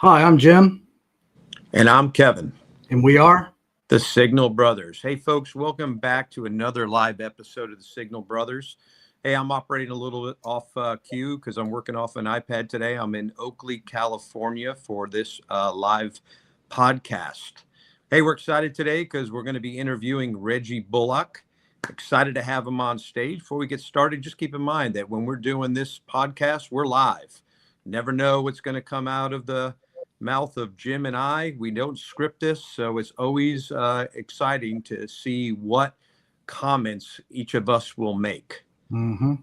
Hi, I'm Jim, And I'm Kevin, and we are. the Signal Brothers. Hey, folks, welcome back to another live episode of the Signal Brothers. Hey, I'm operating a little bit off cue because I'm working off an iPad today. I'm in Oakley, California for this live podcast. Hey, we're excited today because we're going to be interviewing Reggie Bullock. Excited to have him on stage. Before we get started, just keep in mind that when we're doing this podcast, we're live. Never know what's going to come out of the mouth of Jim and I. We don't script this, so it's always exciting to see what comments each of us will make. Mm-hmm.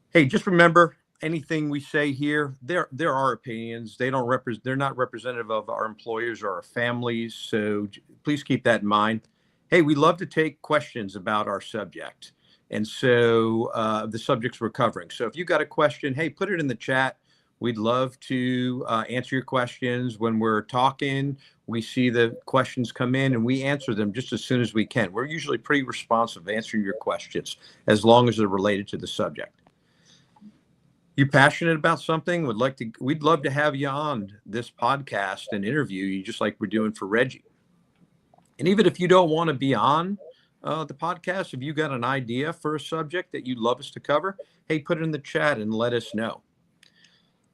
Hey, just remember, anything we say here, they're our opinions. They're not representative of our employers or our families. So please keep that in mind. Hey, we love to take questions about our subject. And so the subjects we're covering. So if you got a question, hey, put it in the chat. We'd love to answer your questions. When we're talking, we see the questions come in and we answer them just as soon as we can. We're usually pretty responsive answering your questions as long as they're related to the subject. You passionate about something, we'd love to have you on this podcast and interview you just like we're doing for Reggie. And even if you don't want to be on the podcast, if you got an idea for a subject that you'd love us to cover, hey, put it in the chat and let us know.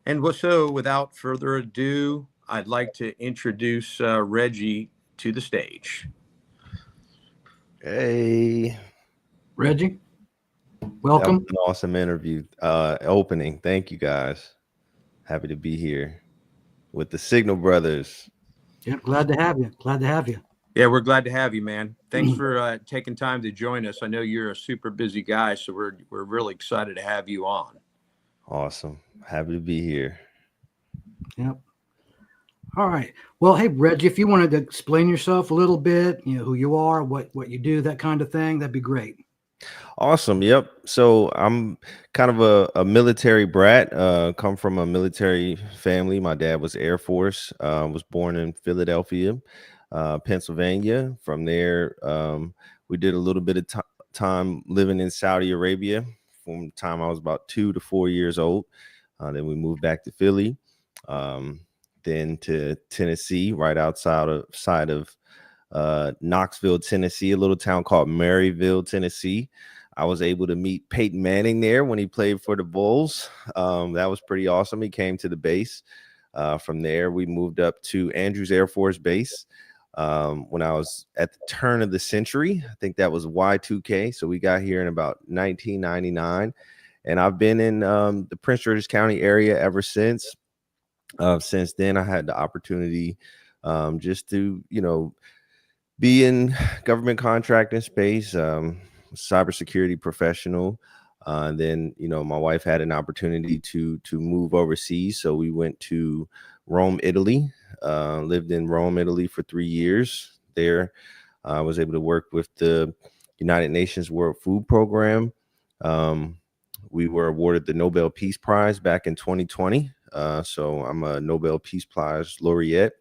And so without further ado, I'd like to introduce Reggie to the stage. Hey, Reggie, that welcome. was an awesome interview. Opening. Thank you guys. Happy to be here with the Signal Brothers. Yeah, glad to have you. Glad to have you. Yeah, we're glad to have you, man. Thanks for taking time to join us. I know you're a super busy guy, so we're really excited to have you on. Awesome. Happy to be here. Yep. All right. Well, hey, Reggie, if you wanted to explain yourself a little bit, who you are, what you do, that kind of thing, that'd be great. Awesome. Yep. So I'm kind of a military brat. Come from a military family. My dad was Air Force. Was born in Philadelphia, Pennsylvania. From there, we did a little bit of time living in Saudi Arabia from the time I was about 2 to 4 years old. Then we moved back to Philly, then to Tennessee, right outside of Knoxville, Tennessee, a little town called Maryville, Tennessee. I was able to meet Peyton Manning there when he played for the Bulls. That was pretty awesome. He came to the base. From there, we moved up to Andrews Air Force Base when I was at the turn of the century. I think that was Y2K. So we got here in about 1999. And I've been in the Prince George's County area ever since. Since then, I had the opportunity just to, be in government contracting space, cybersecurity professional. Then, my wife had an opportunity to move overseas. So we went to Rome, Italy, lived in Rome, Italy for 3 years. There, I was able to work with the United Nations World Food Program. We were awarded the Nobel Peace Prize back in 2020. So I'm a Nobel Peace Prize laureate.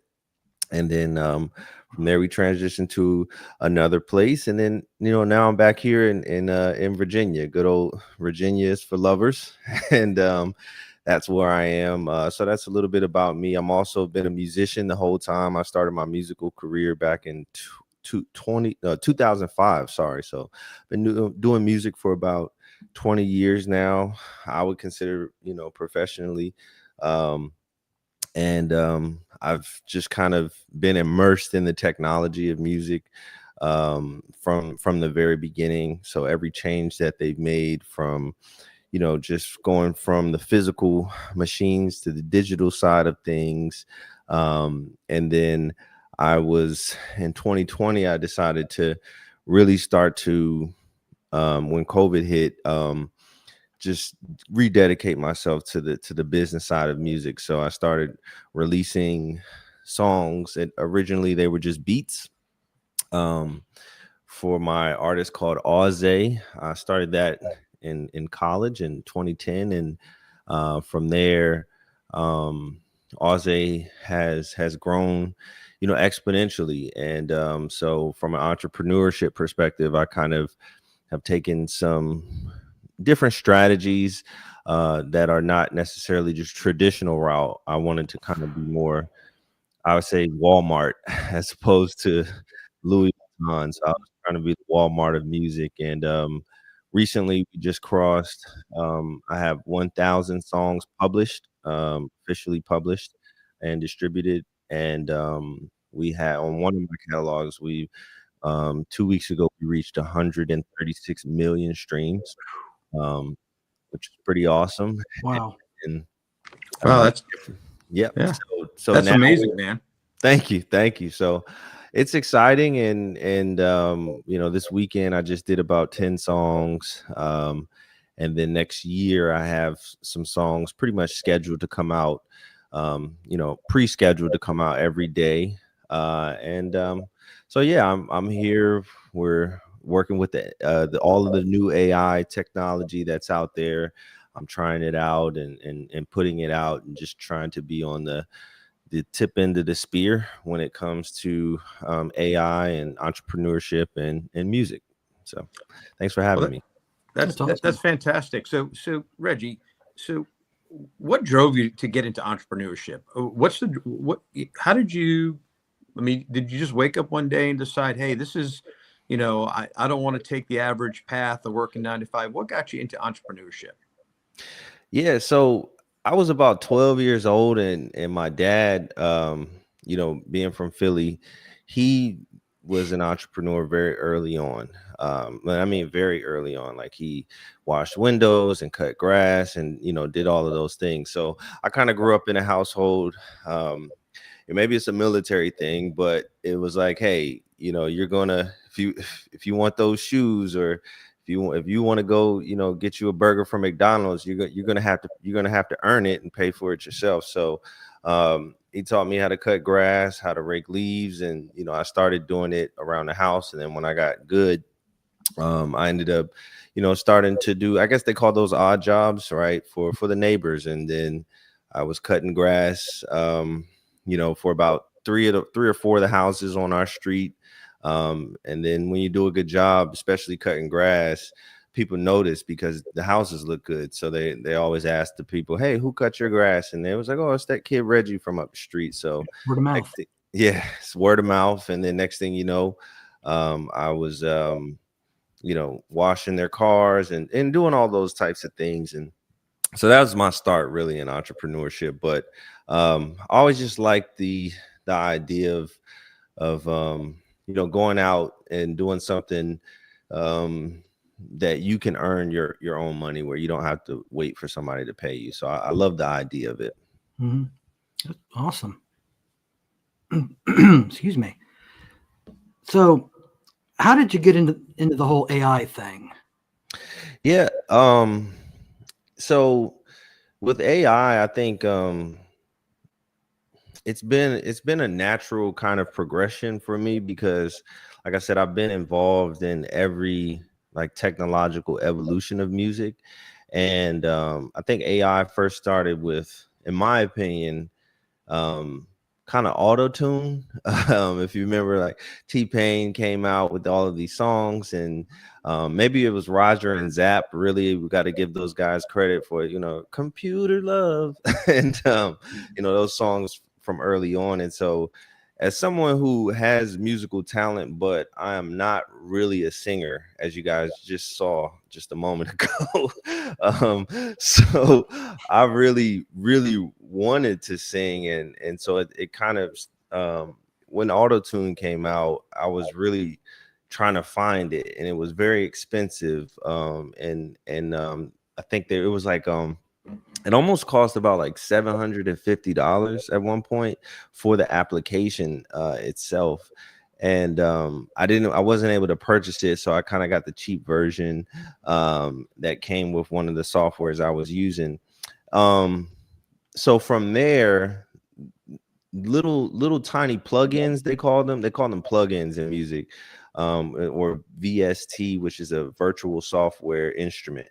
And then from there, we transitioned to another place. And then, now I'm back here in Virginia. Good old Virginia is for lovers. And that's where I am. So that's a little bit about me. I'm also been a musician the whole time. I started my musical career back in 2005. Sorry. So been doing music for about 20 years now. I would consider, professionally. And I've just kind of been immersed in the technology of music from the very beginning. So every change that they've made from, just going from the physical machines to the digital side of things. And then I was in 2020, I decided to really start to, when COVID hit, just rededicate myself to the business side of music. So I started releasing songs, and originally they were just beats for my artist called Auze. I started that in college in 2010, and from there Auze has grown exponentially. And so from an entrepreneurship perspective, I kind of have taken some different strategies that are not necessarily just traditional route. I wanted to kind of be more, I would say, Walmart as opposed to Louis Vuitton. So I was trying to be the Walmart of music. And recently we just crossed, I have 1,000 songs published, officially published and distributed. And we had on one of my catalogs, 2 weeks ago, we reached 136 million streams, which is pretty awesome. Wow. And Wow, that's yep. yeah, So that's now, amazing, man. thank you. So it's exciting, and this weekend I just did about 10 songs, and then next year I have some songs pretty much scheduled to come out, pre-scheduled to come out every day, and so yeah, I'm here. We're working with all of the new AI technology that's out there. I'm trying it out and putting it out and just trying to be on the tip end of the spear when it comes to AI and entrepreneurship and music. So thanks for having me. That's awesome. fantastic. So Reggie, so what drove you to get into entrepreneurship? How did you, I mean, did you just wake up one day and decide, hey, this is, I don't want to take the average path of working 9 to 5. What got you into entrepreneurship? Yeah, so I was about 12 years old, and my dad, being from Philly, he was an entrepreneur very early on. Very early on. Like, he washed windows and cut grass and did all of those things. So I kind of grew up in a household. And maybe it's a military thing, but it was like, hey, you're gonna, if you want those shoes, or if you want to go, get you a burger from McDonald's, you're gonna have to earn it and pay for it yourself. So he taught me how to cut grass, how to rake leaves, and I started doing it around the house. And then when I got good, I ended up, starting to do, I guess they call those odd jobs, right, for the neighbors. And then I was cutting grass, for about three or four of the houses on our street. And then when you do a good job, especially cutting grass, people notice because the houses look good. So they always ask the people, hey, who cut your grass? And they was like, oh, it's that kid Reggie from up the street. So Word of mouth. it's word of mouth. And then next thing you know, I was washing their cars and doing all those types of things. And so that was my start really in entrepreneurship. But I always just liked the idea of going out and doing something that you can earn your own money, where you don't have to wait for somebody to pay you. So I love the idea of it. Mm-hmm. That's awesome. Excuse me. So how did you get into the whole AI thing? Yeah. So with AI, I think it's been a natural kind of progression for me, because like I said, I've been involved in every like technological evolution of music. And I think AI first started with, in my opinion, kind of auto tune. If you remember, like T-Pain came out with all of these songs, and maybe it was Roger and Zapp. Really, we got to give those guys credit for Computer Love and those songs from early on. And so, as someone who has musical talent, but I am not really a singer, as you guys just saw just a moment ago. So I really, really wanted to sing. And so it kind of, when auto-tune came out, I was really trying to find it, and it was very expensive. And I think that it was like, it almost cost about like $750 at one point for the application itself. And I wasn't able to purchase it, so I kind of got the cheap version that came with one of the softwares I was using. So from there, little tiny plugins, they call them plugins in music, or VST, which is a virtual software instrument.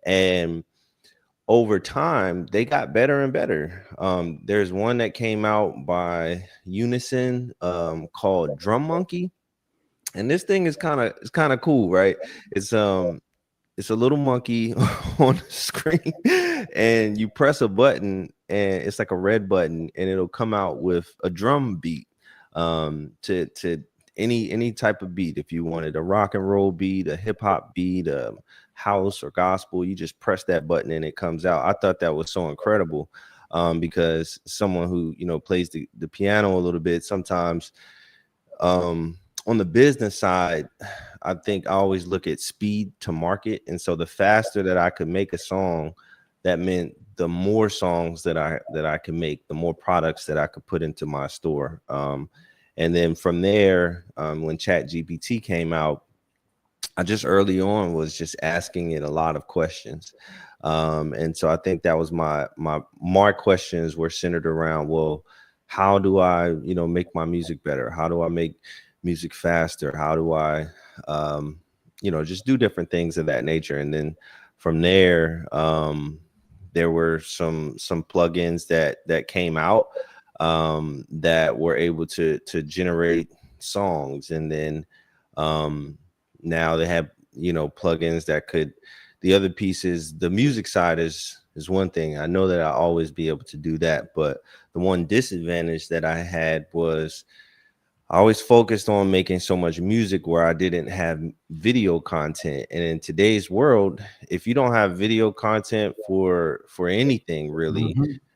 And over time, they got better and better. There's one that came out by Unison called Drum Monkey, and this thing is kind of cool, right? It's it's a little monkey on the screen, and you press a button, and it's like a red button, and it'll come out with a drum beat, to any type of beat. If you wanted a rock and roll beat, a hip hop beat, house or gospel, you just press that button and it comes out. I thought that was so incredible, because someone who, you know, plays the piano a little bit, sometimes on the business side, I think I always look at speed to market. And so the faster that I could make a song, that meant the more songs that I could make, the more products that I could put into my store. And then from there, when Chat GPT came out, I just early on was just asking it a lot of questions. And so I think that was my questions were centered around, well, how do I, you know, make my music better? How do I make music faster? How do I, you know, just do different things of that nature? And then from there, there were some plugins that came out, that were able to generate songs. And then now they have, you know, plugins that could, the other pieces, the music side is one thing. I know that I'll always be able to do that, but the one disadvantage that I had was I always focused on making so much music where I didn't have video content. And in today's world, if you don't have video content for anything really,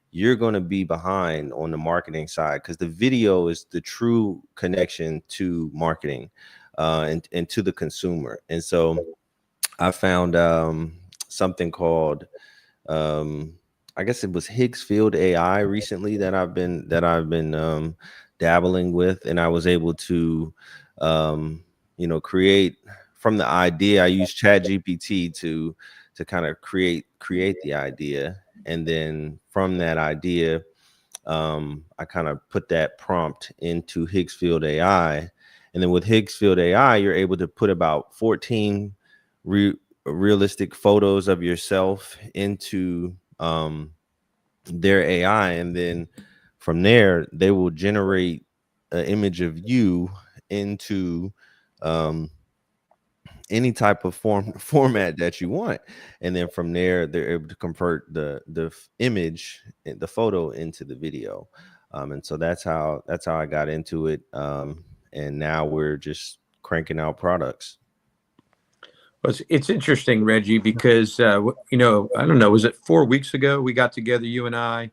you're going to be behind on the marketing side, because the video is the true connection to marketing, and to the consumer. And so I found something called, I guess it was Higgs Field AI recently that I've been dabbling with, and I was able to, you know, create from the idea. I used Chat GPT to kind of create the idea, and then from that idea, I kind of put that prompt into Higgs Field AI, and then with Higgs Field AI, you're able to put about 14 realistic photos of yourself into their AI, and then from there they will generate an image of you into any type of format that you want, and then from there they're able to convert the image, the photo, into the video, and so that's how I got into it, and now we're just cranking out products. Well, it's interesting, Reggie, because you know, I don't know, was it 4 weeks ago we got together, you and I,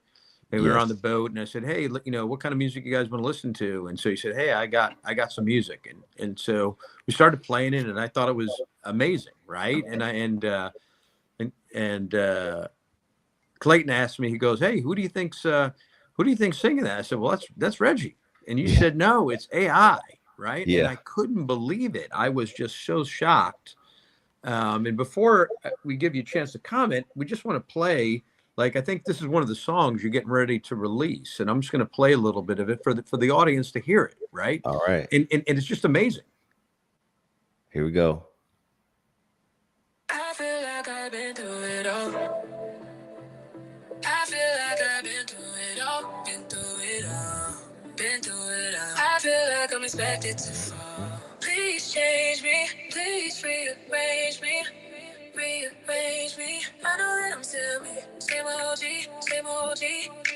and we were on the boat, and I said, hey, you know, what kind of music you guys want to listen to? And so you said, hey, I got some music, and so we started playing it, and I thought it was amazing, right? And Clayton asked me, he goes, hey, who do you think's singing that? I said, well, that's Reggie. And you said, no, it's AI, right? Yeah. And I couldn't believe it. I was just so shocked. And before we give you a chance to comment, we just want to play, like, I think this is one of the songs you're getting ready to release, and I'm just going to play a little bit of it for the audience to hear it, right? All right. And it's just amazing. Here we go. I feel like I've been through it all. I feel like I've been through it all. Been through it all. Been through it all. I feel like I'm expected to fall. Please change me. Please rearrange me. Rearrange me. I know that I'm still me. Same OG, same OG.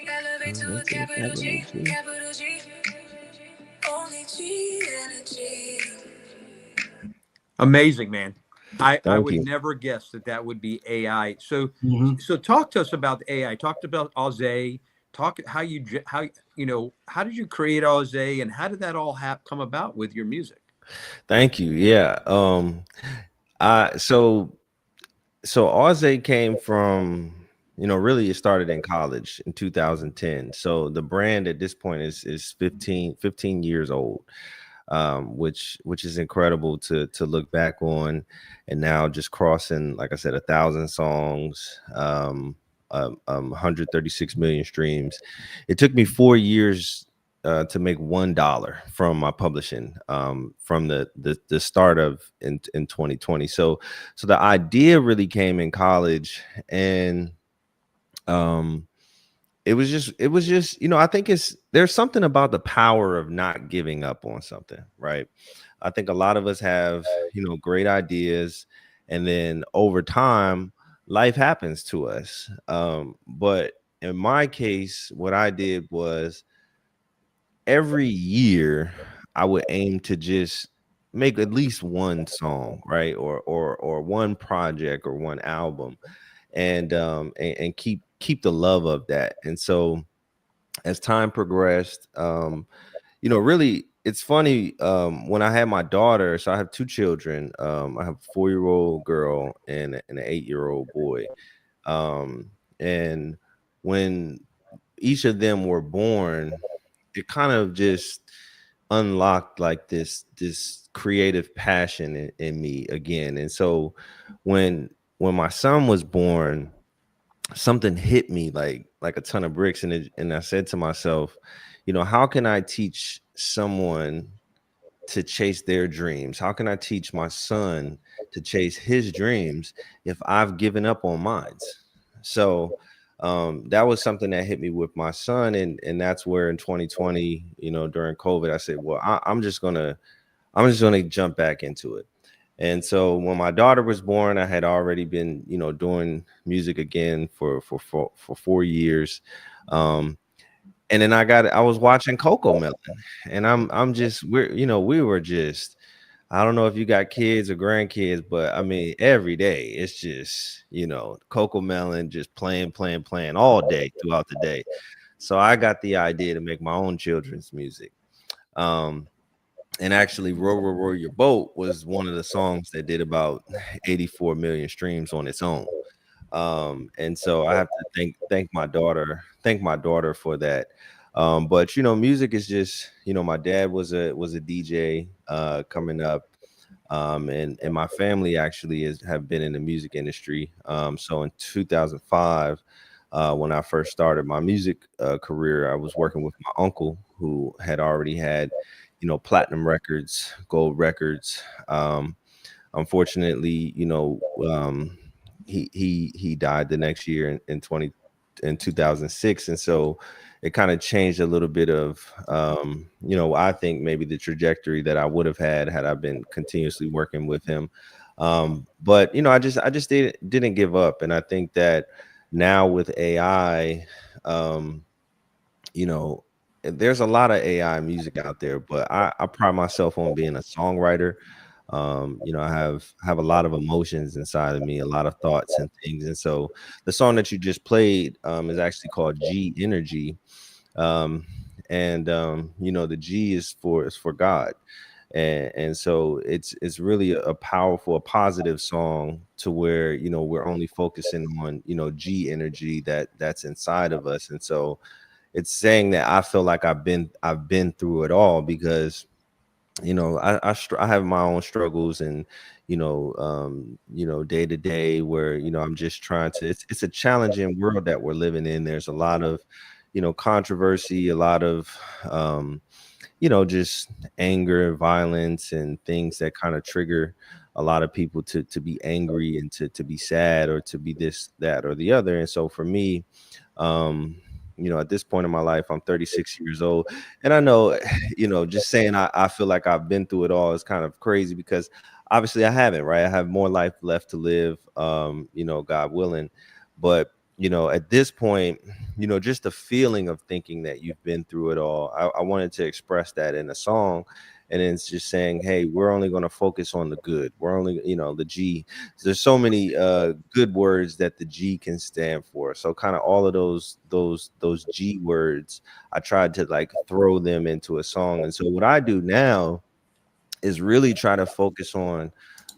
Elevate to a capital G, capital G. Only G energy. Amazing, man. I would you. never guess that would be AI. So talk to us about the AI. Talked about Ozay. Talk how you know, how did you create Ozay, and how did that all come about with your music? Thank you. Yeah. So Ozay came from, you know, really it started in college in 2010. So the brand at this point is 15 years old, which is incredible to look back on, and now just crossing, like I said, 1,000 songs, 136 million streams. It took me 4 years to make $1 from my publishing, from the start of in 2020. So the idea really came in college, and it was just, you know, I think there's something about the power of not giving up on something, right? I think a lot of us have, you know, great ideas, And then over time, life happens to us. But in my case, what I did was every year I would aim to just make at least one song, right? Or one project or one album, and keep the love of that. And so as time progressed, really it's funny, when I had my daughter, so I have two children. I have a 4-year-old girl and an 8-year-old boy. And when each of them were born, it kind of just unlocked like this creative passion in me again. And so when my son was born, something hit me like a ton of bricks, and I said to myself, how can I teach someone to chase their dreams? How can I teach my son to chase his dreams if I've given up on mine? So that was something that hit me with my son, and that's where in 2020, during COVID, I said, well, I'm just gonna jump back into it. And so when my daughter was born, I had already been, doing music again for 4 years. Um, and then I was watching Coco Melon, and I'm just we were just, I don't know if you got kids or grandkids, but I mean every day it's just, Coco Melon just playing all day throughout the day. So I got the idea to make my own children's music. Um, and actually, Row Row Row Your Boat was one of the songs that did about 84 million streams on its own. And so I have to thank my daughter for that. But music is just, my dad was a DJ coming up. And my family actually have been in the music industry. So in 2005, when I first started my music career, I was working with my uncle who had already had, platinum records, gold records. Unfortunately, he died the next year in 2006, and so it kind of changed a little bit of, I think maybe the trajectory that I would have had I been continuously working with him. But I just didn't give up, and I think that now with AI, um, you know, there's a lot of AI music out there, but I pride myself on being a songwriter. I have a lot of emotions inside of me, a lot of thoughts and things. And so the song that you just played is actually called G Energy. Um, and the G is for God. And so it's really a powerful, a positive song to where, we're only focusing on, G energy that's inside of us. And so it's saying that I feel like I've been through it all, because I have my own struggles, and day to day where I'm just trying to. It's a challenging world that we're living in. There's a lot of controversy, a lot of just anger, violence, and things that kind of trigger a lot of people to be angry and to be sad, or to be this, that, or the other. And so for me, um at this point in my life, I'm 36 years old, and I know, just saying I feel like I've been through it all is kind of crazy, because obviously I haven't, right? I have more life left to live, God willing. But at this point, just the feeling of thinking that you've been through it all, I wanted to express that in a song. And then it's just saying, hey, we're only going to focus on the good. We're only, the G. There's so many good words that the G can stand for. So kind of all of those G words, I tried to like throw them into a song. And so what I do now is really try to focus on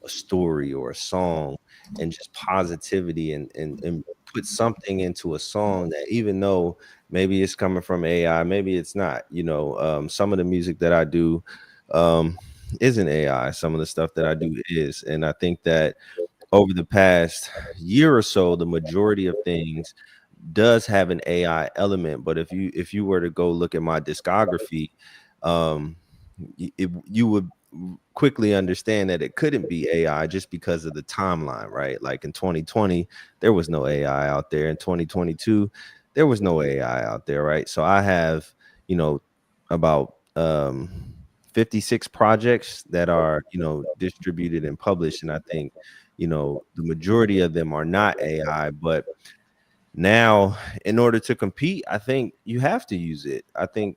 a story or a song, and just positivity, and put something into a song that, even though maybe it's coming from AI, maybe it's not, some of the music that I do um isn't AI. Some of the stuff that I do is. And I think that over the past year or so, the majority of things does have an AI element. But if you were to go look at my discography, um you would quickly understand that it couldn't be AI, just because of the timeline, right? Like in 2020, there was no AI out there. In 2022, there was no AI out there, right? So I have, about 56 projects that are, distributed and published. And I think, the majority of them are not AI. But now, in order to compete, I think you have to use it. I think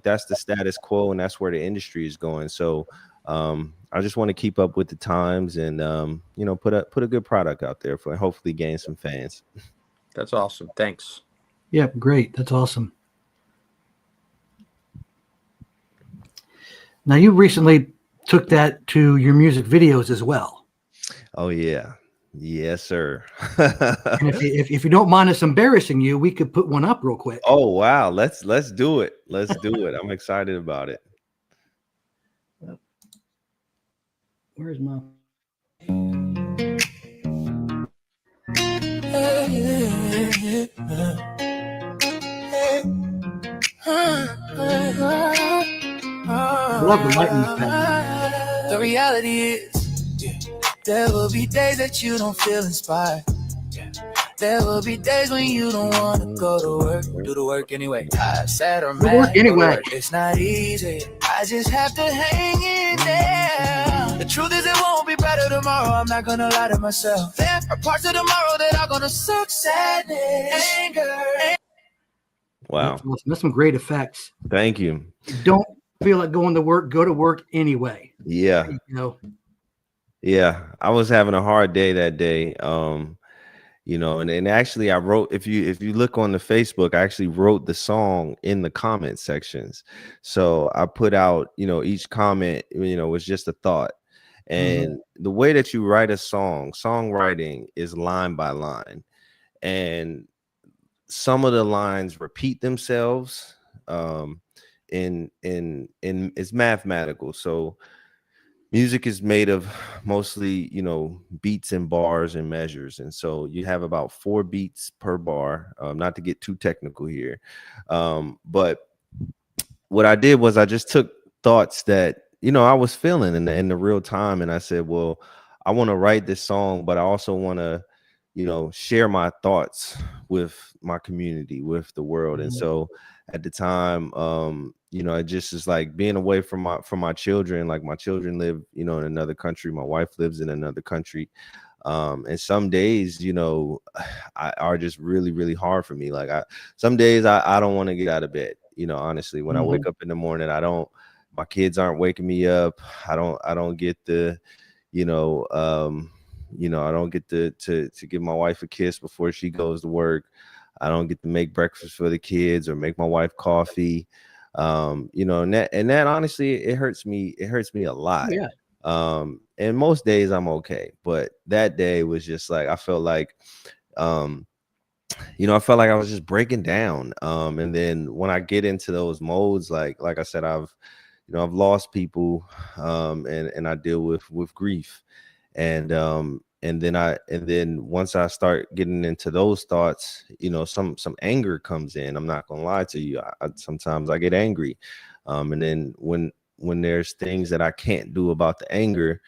that's the status quo, and that's where the industry is going. So I just want to keep up with the times, and put a good product out there for hopefully gain some fans. That's awesome. Thanks. Yeah, great. That's awesome. Now, you recently took that to your music videos as well. Oh yeah. Yes, sir. And if you don't mind us embarrassing you, we could put one up real quick. Oh wow, let's do it. Let's do it. I'm excited about it. Where's my? I love the lighting effect. The reality is, there will be days that you don't feel inspired. There will be days when you don't want to go to work, do the work anyway. I said or mad, work anyway. It's not easy. I just have to hang in there. The truth is, it won't be better tomorrow. I'm not gonna lie to myself. There are parts of tomorrow that are gonna suck, sadness, anger. Wow. That's awesome. That's some great effects. Thank you. Don't feel like going to work, go to work anyway. Yeah. Yeah. I was having a hard day that day. And actually I wrote, if you look on the Facebook, I actually wrote the song in the comment sections. So I put out, each comment, was just a thought. And the way that you write a songwriting is line by line. And some of the lines repeat themselves. In it's mathematical. So music is made of mostly, beats and bars and measures. And so you have about 4 beats per bar, not to get too technical here. But what I did was I just took thoughts that, I was feeling in the real time. And I said, well, I want to write this song, but I also want to, share my thoughts with my community, with the world. And so at the time, it just is like being away from my children. Like my children live, in another country. My wife lives in another country. And some days, are just really, really hard for me. Like some days I don't want to get out of bed. Honestly, when I wake up in the morning, my kids aren't waking me up. I don't get the, I don't get to give my wife a kiss before she goes to work. I don't get to make breakfast for the kids or make my wife coffee. And that honestly, it hurts me. It hurts me a lot. Yeah. And most days I'm okay, but that day was just like, I felt like, I felt like I was just breaking down. And then when I get into those modes, like I said, I've lost people, and I deal with grief. And then once I start getting into those thoughts, some anger comes in. I'm not gonna lie to you. Sometimes I get angry. And then when there's things that I can't do about the anger,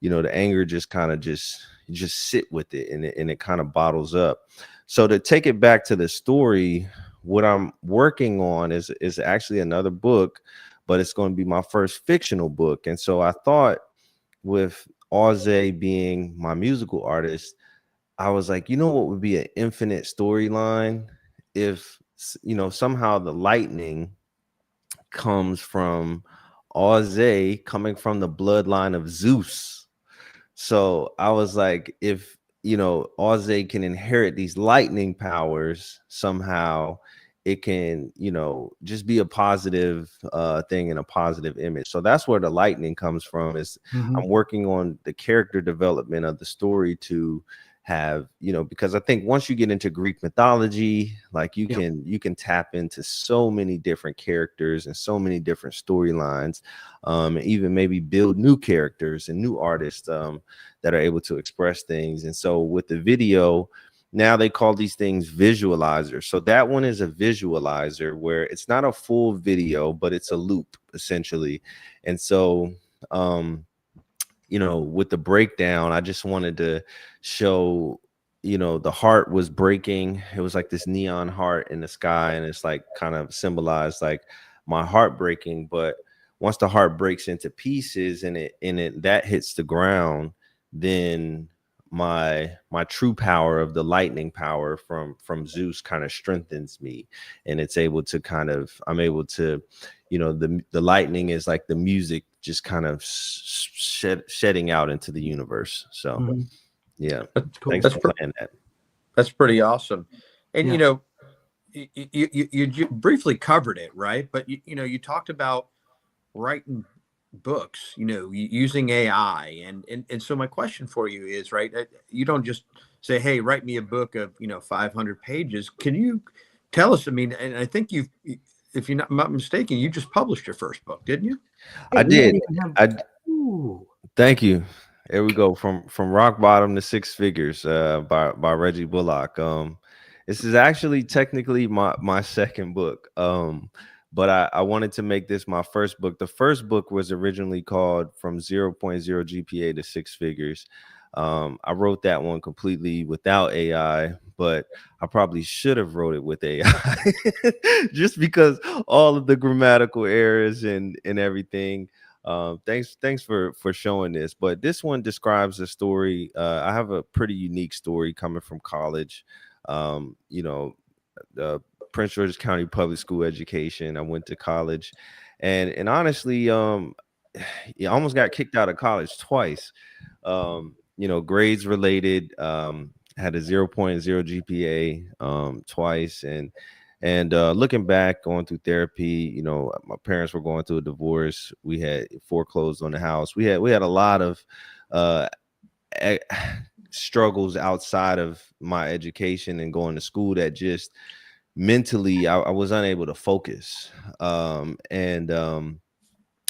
the anger just kind of just sit with it, and it kind of bottles up. So to take it back to the story, what I'm working on is actually another book, but it's going to be my first fictional book. And so I thought, with Auze being my musical artist, I was like, what would be an infinite storyline if, somehow the lightning comes from Auze, coming from the bloodline of Zeus. So I was like, if, Auze can inherit these lightning powers somehow, it can, just be a positive thing and a positive image. So that's where the lightning comes from. Is I'm working on the character development of the story to have, because I think once you get into Greek mythology, like you can tap into so many different characters and so many different storylines, and even maybe build new characters and new artists that are able to express things. And so with the video, now they call these things visualizers. So that one is a visualizer where it's not a full video, but it's a loop essentially. And so, with the breakdown, I just wanted to show, the heart was breaking. It was like this neon heart in the sky, and it's like kind of symbolized like my heart breaking. But once the heart breaks into pieces and that hits the ground, then my true power of the lightning power from Zeus kind of strengthens me, and it's able to kind of, I'm able to, the lightning is like the music just kind of shedding out into the universe. So yeah, Cool. thanks That's for playing that. That's pretty awesome. And Yeah. you briefly covered it, right? But you talked about writing books, using AI, and so my question for you is, right? You don't just say, "Hey, write me a book of 500 pages." Can you tell us? I mean, and I think if you're not mistaken, you just published your first book, didn't you? Hey, I we might did. even have. I Ooh. Thank you. There we go, from rock bottom to six figures, by Reggie Bullock. This is actually technically my second book. But I wanted to make this my first book. The first book was originally called From 0.0 GPA to Six Figures. I wrote that one completely without AI, but I probably should have wrote it with AI just because all of the grammatical errors and everything. Thanks for showing this. But this one describes a story. I have a pretty unique story coming from college. The Prince George's County Public School education. I went to college, and honestly, I almost got kicked out of college twice. Grades related. Had a 0.0 GPA twice, and looking back, going through therapy, my parents were going through a divorce. We had foreclosed on the house. We had a lot of struggles outside of my education and going to school that just mentally I was unable to focus. At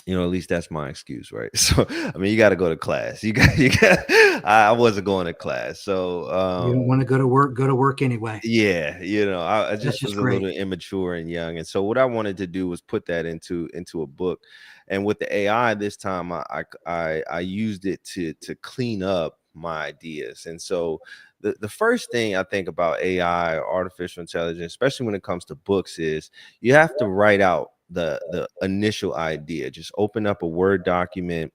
least that's my excuse, right? So I mean, you got to go to class. I wasn't going to class, so You don't want to go to work. Go to work anyway. yeah, I That's just just was a great. little immature and young, and so what I wanted to do was put that into a book. And with the AI this time, I used it to clean up my ideas. And so the first thing I think about AI, or artificial intelligence, especially when it comes to books, is you have to write out the initial idea. Just open up a Word document,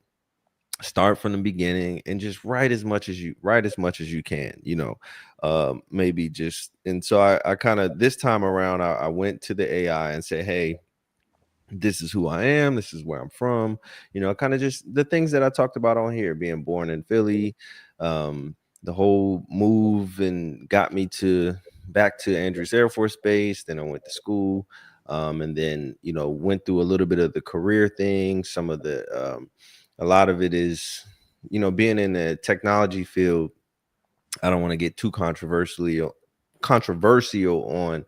start from the beginning, and just write as much as you can, maybe just. And so I kind of, this time around, I went to the AI and said, hey, this is who I am, this is where I'm from, kind of just the things that I talked about on here, being born in Philly, the whole move and got me back to Andrews Air Force Base. Then I went to school, and then went through a little bit of the career thing. Some of the a lot of it is, being in the technology field. I don't want to get too controversial on,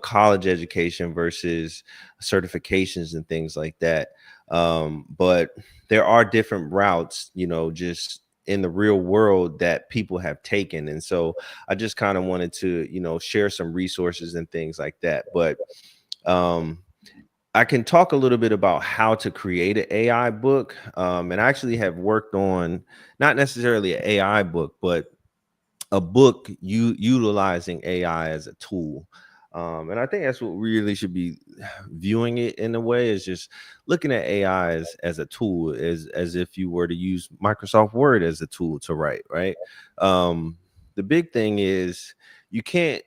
college education versus certifications and things like that. But there are different routes, just in the real world that people have taken. And so I just kind of wanted to, share some resources and things like that. But I can talk a little bit about how to create an AI book. And I actually have worked on not necessarily an AI book, but a book utilizing AI as a tool. And I think that's what we really should be viewing it in a way, is just looking at AI as a tool, as if you were to use Microsoft Word as a tool to write, right? The big thing is you can't,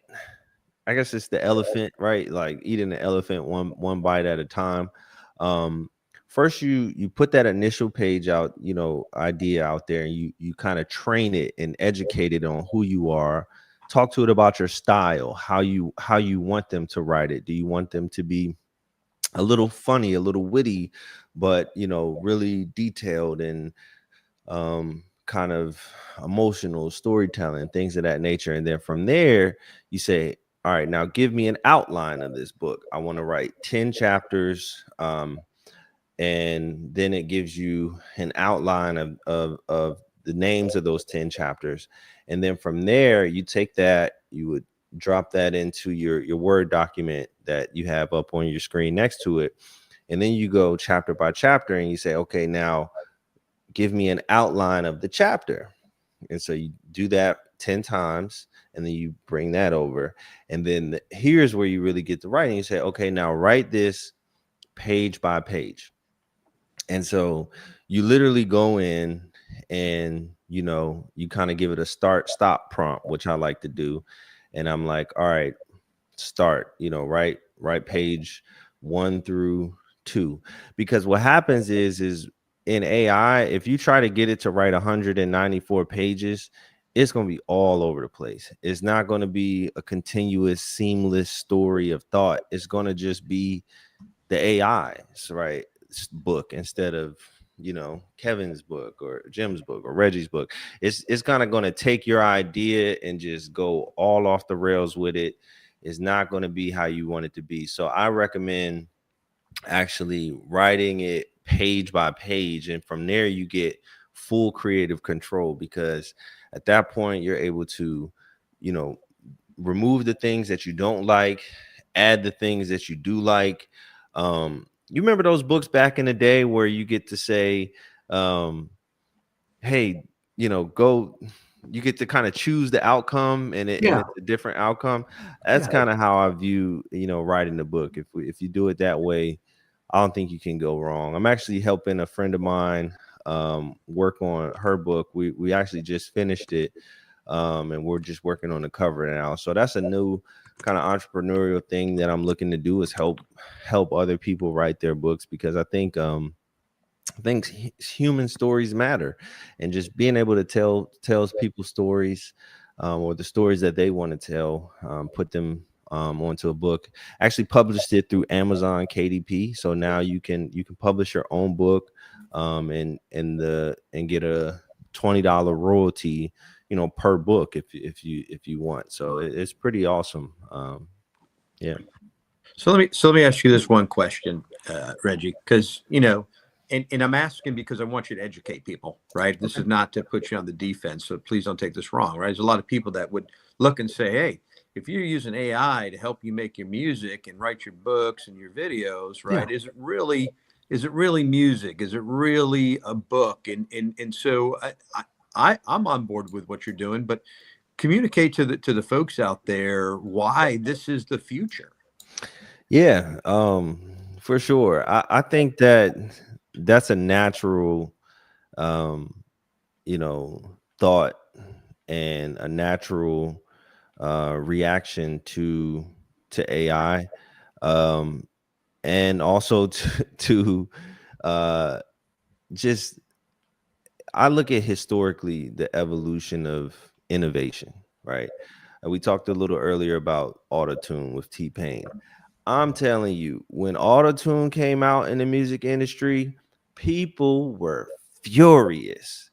I guess it's the elephant, right? Like eating the elephant one bite at a time. First you put that initial page out, idea out there, and you kind of train it and educate it on who you are. Talk to it about your style, how you want them to write it. Do you want them to be a little funny, a little witty, but really detailed and kind of emotional storytelling, things of that nature? And then from there you say, all right, now give me an outline of this book. I want to write 10 chapters. And then it gives you an outline of the names of those 10 chapters. And then from there, you take that, you would drop that into your Word document that you have up on your screen next to it. And then you go chapter by chapter and you say, okay, now give me an outline of the chapter. And so you do that 10 times, and then you bring that over. And then here's where you really get to writing. You say, okay, now write this page by page. And so you literally go in and you kind of give it a start stop prompt, which I like to do. And I'm like, all right, start, write page 1 through 2. Because what happens is in AI, if you try to get it to write 194 pages, it's going to be all over the place. It's not going to be a continuous, seamless story of thought. It's going to just be the AI's book instead of Kevin's book or Jim's book or Reggie's book. It's kind of going to take your idea and just go all off the rails with it. It's not going to be how you want it to be. So I recommend actually writing it page by page, and from there you get full creative control, because at that point you're able to remove the things that you don't like, add the things that you do like. You remember those books back in the day where you get to say, hey, go, you get to kind of choose the outcome, and it's a different outcome. That's kind of how I view, writing the book. If you do it that way, I don't think you can go wrong. I'm actually helping a friend of mine work on her book. We actually just finished it, and we're just working on the cover now. So that's a new kind of entrepreneurial thing that I'm looking to do, is help other people write their books, because I think human stories matter, and just being able to tells people stories, or the stories that they want to tell, put them onto a book. Actually published it through Amazon KDP, so now you can publish your own book, and get a $20 royalty per book if you want. So it's pretty awesome. Yeah. So let me ask you this one question, Reggie, because and I'm asking because I want you to educate people, right? This is not to put you on the defense, so please don't take this wrong, right? There's a lot of people that would look and say, hey, if you're using AI to help you make your music and write your books and your videos, right? Yeah. Is it really music? Is it really a book? And so I'm on board with what you're doing, but communicate to the folks out there why this is the future. Yeah, for sure. I think that's a natural, thought, and a natural reaction to AI, and also to just, I look at historically the evolution of innovation, right? We talked a little earlier about autotune with T-Pain. I'm telling you, when autotune came out in the music industry, people were furious,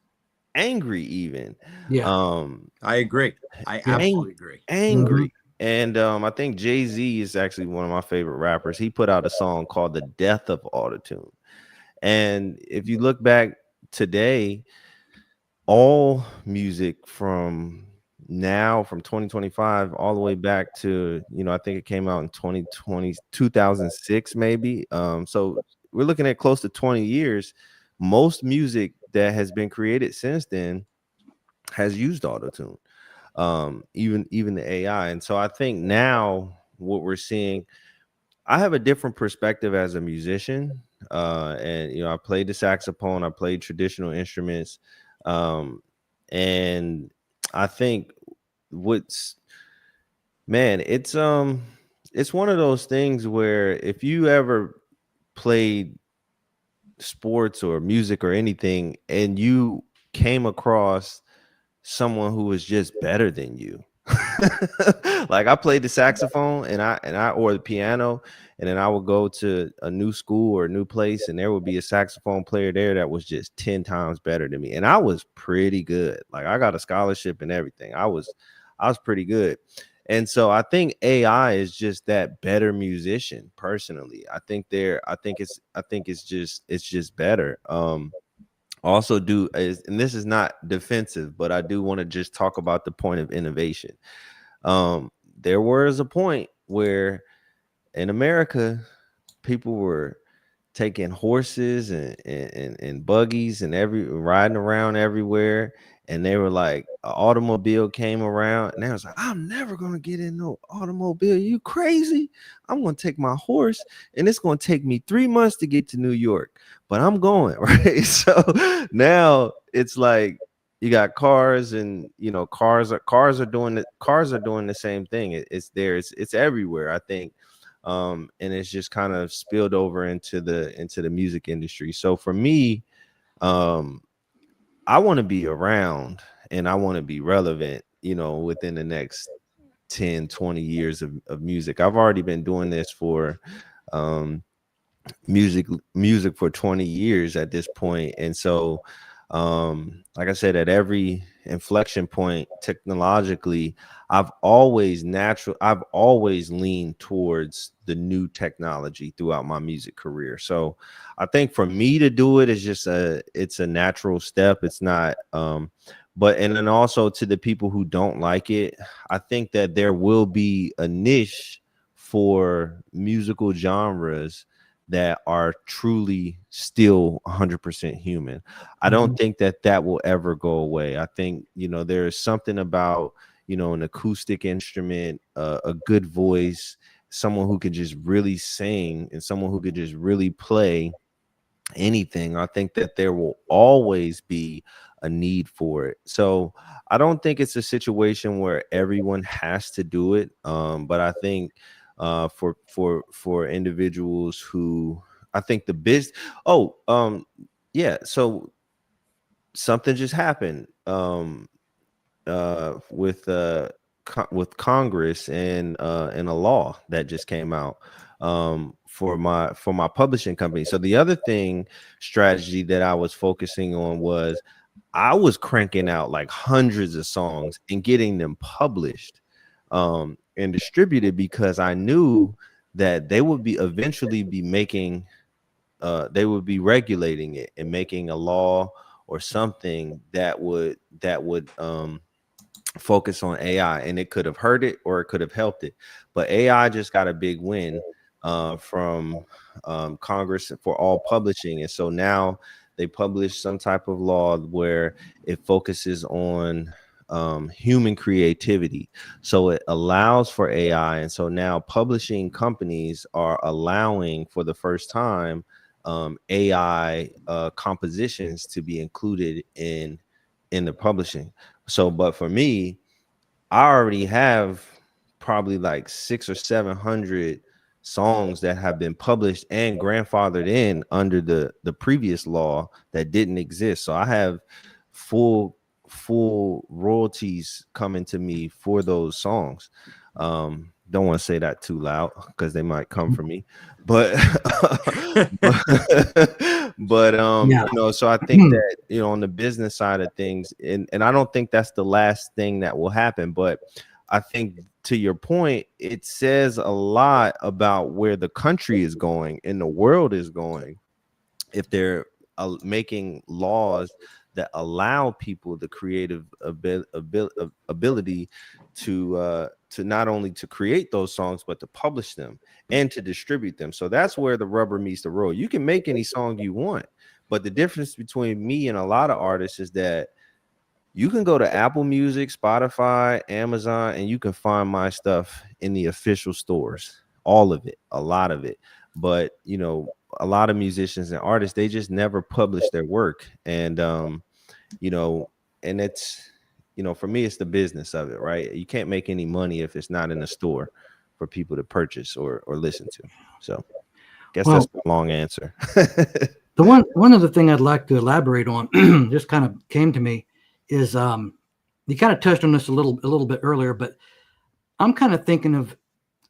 angry even. Yeah. I agree. I absolutely agree. Angry. And I think Jay-Z is actually one of my favorite rappers. He put out a song called The Death of Autotune. And if you look back today, all music from 2025 all the way back to, I think it came out in 2006 maybe. So we're looking at close to 20 years. Most music that has been created since then has used autotune, even the AI. And so I think now what we're seeing, I have a different perspective as a musician. And I played the saxophone, I played traditional instruments, and I think it's one of those things where if you ever played sports or music or anything, and you came across someone who was just better than you, like I played the saxophone and I or the piano, and then I would go to a new school or a new place, and there would be a saxophone player there that was just 10 times better than me, and I was pretty good. Like I got a scholarship and everything. I was pretty good. And so I think AI is just that better musician. Personally, I think it's just better. Also and this is not defensive, but I do want to just talk about the point of innovation. There was a point where in America, people were taking horses and buggies and riding around everywhere. And they were like, an automobile came around, and they was like, I'm never going to get in no automobile. You crazy? I'm going to take my horse, and it's going to take me 3 months to get to New York, but I'm going, right? So now it's like you got cars, and cars are doing the same thing. It's there, it's everywhere, I think. And it's just kind of spilled over into the music industry. So for me, I want to be around, and I want to be relevant, within the next 10, 20 years of music. I've already been doing this for music for 20 years at this point. And so like I said, at every inflection point technologically, I've always leaned towards the new technology throughout my music career. So I think for me to do it is just it's a natural step. It's not but and then also to the people who don't like it, I think that there will be a niche for musical genres that are truly still 100% human. I don't think that will ever go away. I think, there is something about, an acoustic instrument, a good voice, someone who could just really sing, and someone who could just really play anything. I think that there will always be a need for it. So I don't think it's a situation where everyone has to do it. But I think for individuals who, I think the biz yeah, so something just happened with Congress, and a law that just came out for my publishing company. So the other strategy that I was focusing on was I was cranking out like hundreds of songs and getting them published and distributed, because I knew that they would be eventually be making they would be regulating it and making a law or something that would focus on AI, and it could have hurt it or it could have helped it. But AI just got a big win from Congress for all publishing, and so now they publish some type of law where it focuses on human creativity. So it allows for AI, and so now publishing companies are allowing for the first time AI compositions to be included in the publishing. So, but for me, I already have probably like 600 or 700 songs that have been published and grandfathered in under the previous law that didn't exist. So I have full royalties coming to me for those songs. Don't want to say that too loud because they might come for me, but so I think that, on the business side of things, and I don't think that's the last thing that will happen, but I think, to your point, it says a lot about where the country is going and the world is going if they're making laws that allow people the creative ability to not only to create those songs, but to publish them and to distribute them. So that's where the rubber meets the road. You can make any song you want, but the difference between me and a lot of artists is that you can go to Apple Music, Spotify, Amazon, and you can find my stuff in the official stores, all of it, a lot of it. But, a lot of musicians and artists, they just never publish their work. And, and it's, for me, it's the business of it, right? You can't make any money if it's not in the store for people to purchase or listen to. So I guess that's a long answer. The one other thing I'd like to elaborate on just kind of came to me is you kind of touched on this a little bit earlier, but I'm kind of thinking of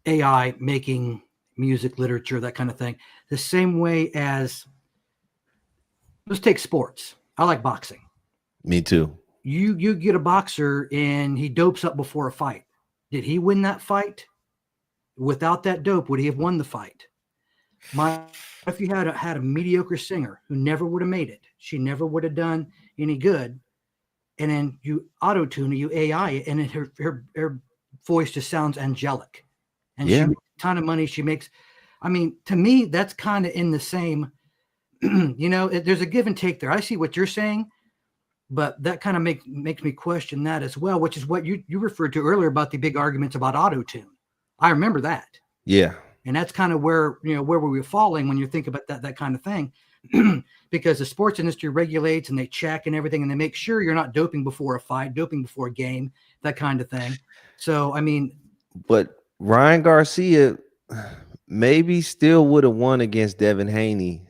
AI making music, literature, that kind of thing, the same way as, let's take sports. I like boxing. Me too. You get a boxer and he dopes up before a fight. Did he win that fight? Without that dope, would he have won the fight? If you had a mediocre singer who never would have made it, she never would have done any good, and then you auto-tune, you AI it, and then her voice just sounds angelic, and she makes a ton of money. She makes, I mean, to me, that's kind of in the same, there's a give and take there. I see what you're saying, but that kind of makes me question that as well, which is what you referred to earlier about the big arguments about auto-tune. I remember that. Yeah. And that's kind of where we were falling when you think about that kind of thing. because the sports industry regulates and they check and everything, and they make sure you're not doping before a fight, doping before a game, that kind of thing. So, I mean, But Ryan Garcia maybe still would have won against Devin Haney.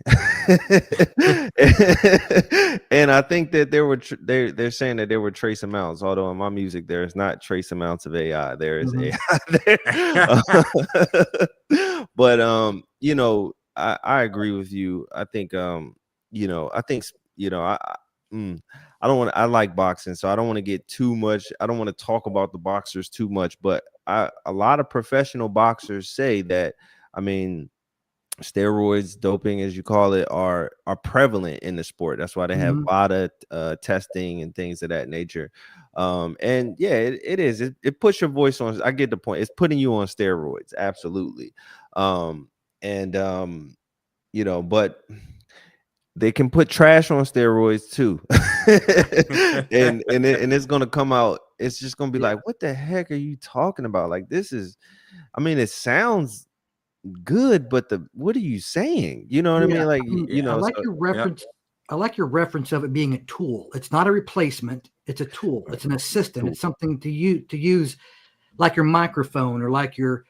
And I think that they're saying that there were trace amounts, although in my music there is not trace amounts of AI. There is AI there. But I agree with you. I think I don't want I like boxing, so I don't want to get too much. I don't want to talk about the boxers too much, but a lot of professional boxers say that, I mean, steroids, doping, as you call it, are prevalent in the sport. That's why they have a lot of testing and things of that nature. And yeah, it is. It puts your voice on. I get the point. It's putting you on steroids, absolutely. But they can put trash on steroids too. and it's gonna come out. It's just gonna be like, what the heck are you talking about? Like, this is, I mean, it sounds good, but what are you saying? You know what I mean? Like, I like your reference. I like your reference of it being a tool. It's not a replacement. It's a tool. It's an assistant. It's something to use like your microphone or like your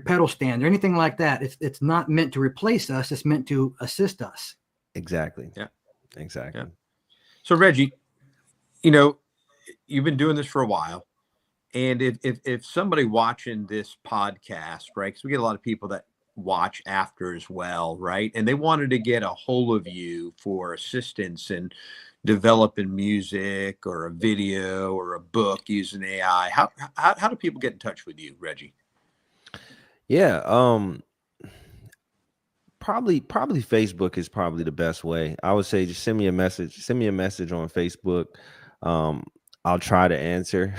pedal stand or anything like that. It's not meant to replace us. It's meant to assist us. Exactly. Yeah. Exactly. Yeah. So Reggie, you've been doing this for a while. And if somebody watching this podcast, right, because we get a lot of people that watch after as well, right, and they wanted to get a hold of you for assistance in developing music or a video or a book using AI, how do people get in touch with you, Reggie? Yeah, probably Facebook is probably the best way. I would say just send me a message on Facebook. I'll try to answer.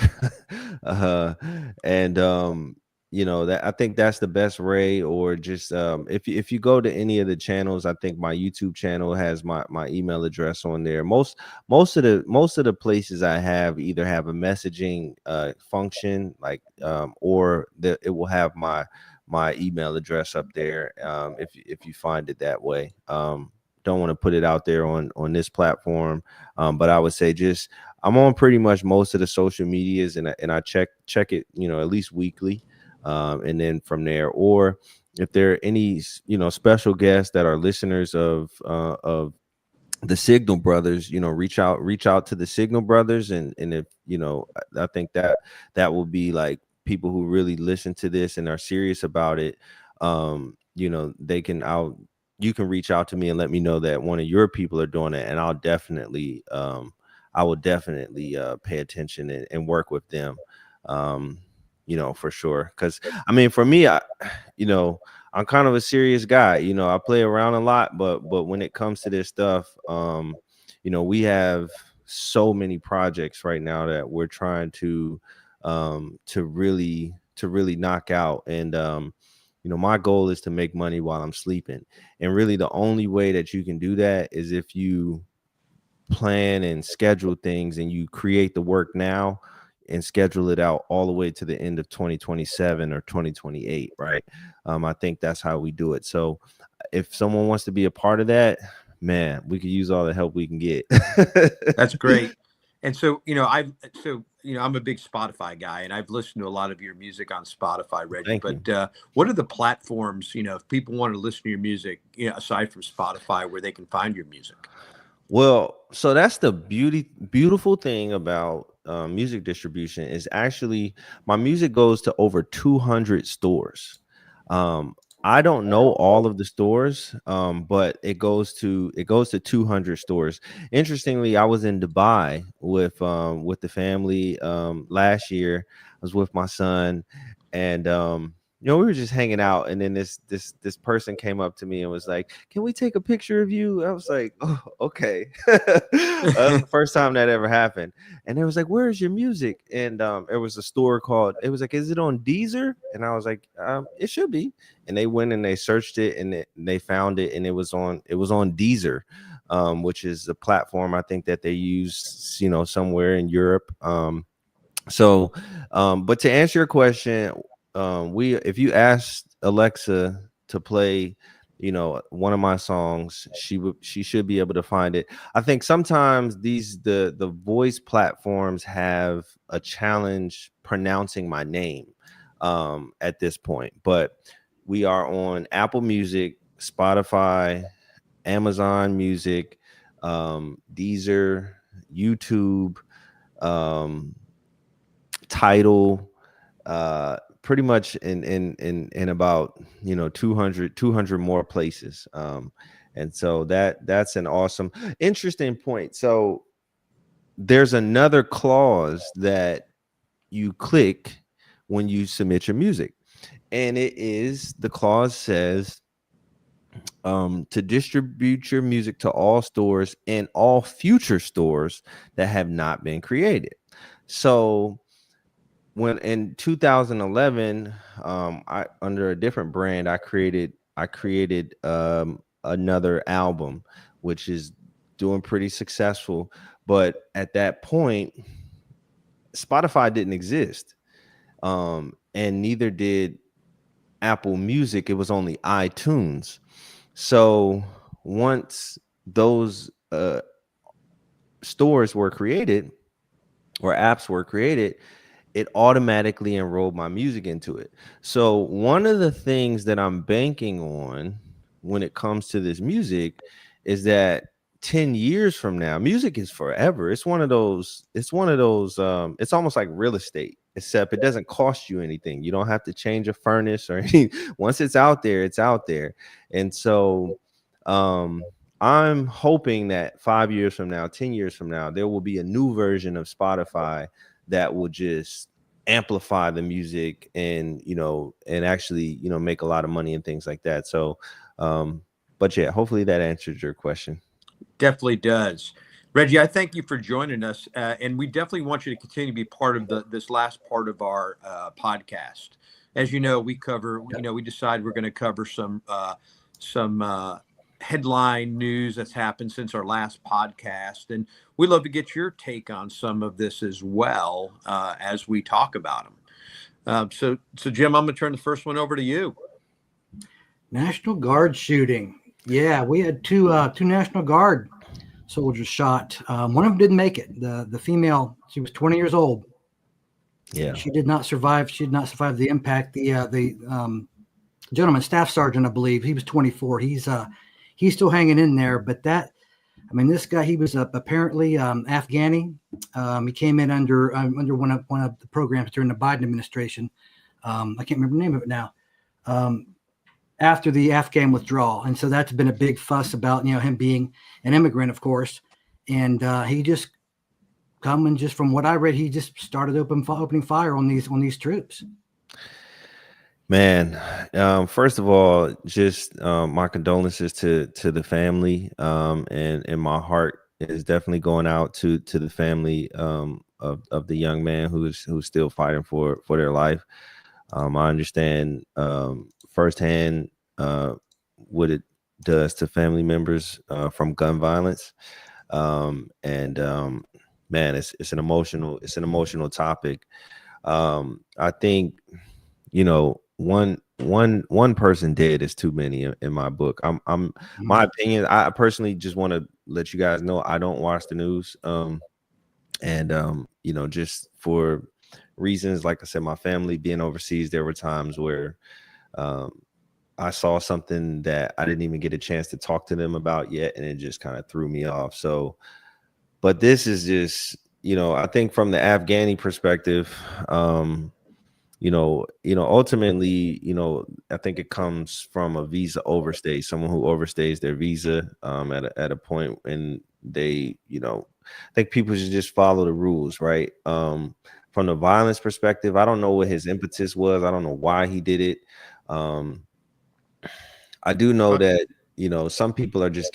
And that, I think that's the best way. Or just if you go to any of the channels, I think my YouTube channel has my email address on there. Most of the places I have either have a messaging function, like or it will have my email address up there, if you find it that way. Don't want to put it out there on this platform, but I would say just I'm on pretty much most of the social medias, and I check it, at least weekly, and then from there, or if there are any special guests that are listeners of the Signal Brothers, reach out to the Signal Brothers, and if I think that will be like people who really listen to this and are serious about it. You can reach out to me and let me know that one of your people are doing it, and I will definitely pay attention and work with them, for sure. Because I mean, for me, I'm kind of a serious guy. I play around a lot, but when it comes to this stuff, we have so many projects right now that we're trying to really knock out. And my goal is to make money while I'm sleeping. And really the only way that you can do that is if you plan and schedule things, and you create the work now and schedule it out all the way to the end of 2027 or 2028, right? I think that's how we do it. So if someone wants to be a part of that, man, we could use all the help we can get. That's great. And so, I'm a big Spotify guy, and I've listened to a lot of your music on Spotify, Reggie. But what are the platforms, if people want to listen to your music, aside from Spotify, where they can find your music? Well, so that's the beautiful thing about music distribution, is actually my music goes to over 200 stores. I don't know all of the stores, but it goes to 200 stores. Interestingly, I was in Dubai with the family last year. I was with my son, and we were just hanging out, and then this person came up to me and was like, "Can we take a picture of you?" I was like, "Oh, okay." That's the first time that ever happened. And they was like, "Where's your music?" And it was a store called. It was like, "Is it on Deezer?" And I was like, "It should be." And they went and they searched it, and they found it, and it was on Deezer, which is a platform I think that they use, somewhere in Europe. But to answer your question, if you asked Alexa to play, one of my songs, she should be able to find it. I think sometimes the voice platforms have a challenge pronouncing my name at this point, but we are on Apple Music, Spotify, Amazon Music, Deezer, YouTube, Tidal, pretty much in about 200 more places. And so that's an awesome, interesting point. So there's another clause that you click when you submit your music, and the clause says to distribute your music to all stores and all future stores that have not been created. So when in 2011, I under a different brand, I created another album, which is doing pretty successful. But at that point, Spotify didn't exist, and neither did Apple Music. It was only iTunes. So once those stores were created or apps were created, it automatically enrolled my music into it. So one of the things that I'm banking on when it comes to this music is that 10 years from now, music is forever. It's it's almost like real estate, except it doesn't cost you anything. You don't have to change a furnace or anything. Once it's out there, it's out there. And so I'm hoping that 5 years from now, 10 years from now, there will be a new version of Spotify that will just amplify the music and actually make a lot of money and things like that. So but yeah, hopefully that answers your question. Definitely does. Reggie, I thank you for joining us, and we definitely want you to continue to be part of this last part of our podcast. As you know, we cover, we decide we're going to cover some headline news that's happened since our last podcast, and we'd love to get your take on some of this as well as we talk about them. So Jim, I'm going to turn the first one over to you. National Guard shooting. Yeah, we had two National Guard soldiers shot. One of them didn't make it. The female, she was 20 years old. Yeah, she did not survive. She did not survive the impact. The gentleman, staff sergeant, I believe, he was 24. He's still hanging in there. But this guy, he was apparently Afghani. He came in under one of the programs during the Biden administration. I can't remember the name of it now. After the Afghan withdrawal. And so that's been a big fuss about, him being an immigrant, of course. And he just from what I read, he just started opening fire on these troops. Man, first of all, just my condolences to the family, and my heart is definitely going out to the family of the young man who's still fighting for their life. I understand firsthand what it does to family members from gun violence, and man, it's an emotional topic. I think one person dead is too many in my book. My opinion, I personally just want to let you guys know I don't watch the news, and just for reasons, like I said, my family being overseas, there were times where I saw something that I didn't even get a chance to talk to them about yet, and it just kind of threw me off. So, but this is just, I think from the Afghani perspective, ultimately, I think it comes from a visa overstay, someone who overstays their visa at a point when they, I think people should just follow the rules, right? From the violence perspective, I don't know what his impetus was. I don't know why he did it. I do know that, some people are just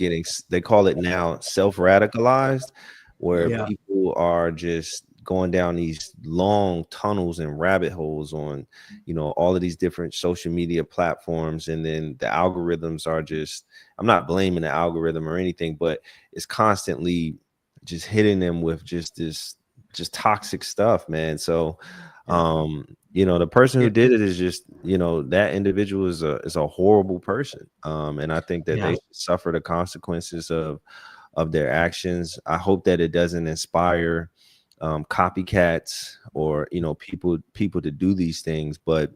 they call it now self-radicalized, where people are just going down these long tunnels and rabbit holes on, all of these different social media platforms. And then the algorithms are just, I'm not blaming the algorithm or anything, but it's constantly just hitting them with just toxic stuff, man. So, The person who Yeah. did it is just, that individual is a horrible person. And I think that Yeah. they should suffer the consequences of their actions. I hope that it doesn't inspire copycats or people to do these things, but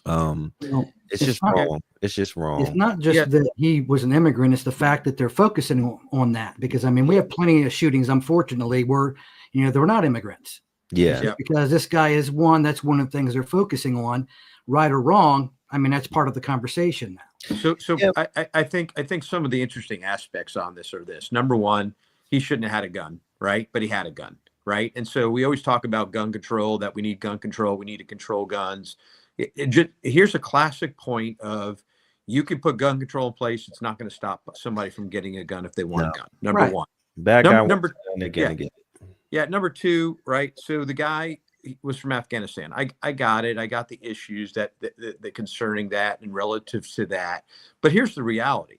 it's It's just not. wrong. It's just It's wrong. not just Yeah. that he was an immigrant. It's the fact that they're focusing on that, because I mean, we have plenty of shootings, unfortunately, where they're not immigrants. Yeah. Yeah. Because this guy is one. That's one of the things they're focusing on, right or wrong. I mean, that's part of the conversation now. So Yeah. I think some of the interesting aspects on this are this. Number one, he shouldn't have had a gun, right? But he had a gun, right? And so we always talk about gun control, that we need gun control, we need to control guns. Here's a classic point of, you can put gun control in place. It's not going to stop somebody from getting a gun if they want No. a gun. Number Right. one. Bad guy Number again. Yeah, number two, right? So the guy was from Afghanistan. I got it. I got the issues that concerning that and relative to that. But here's the reality.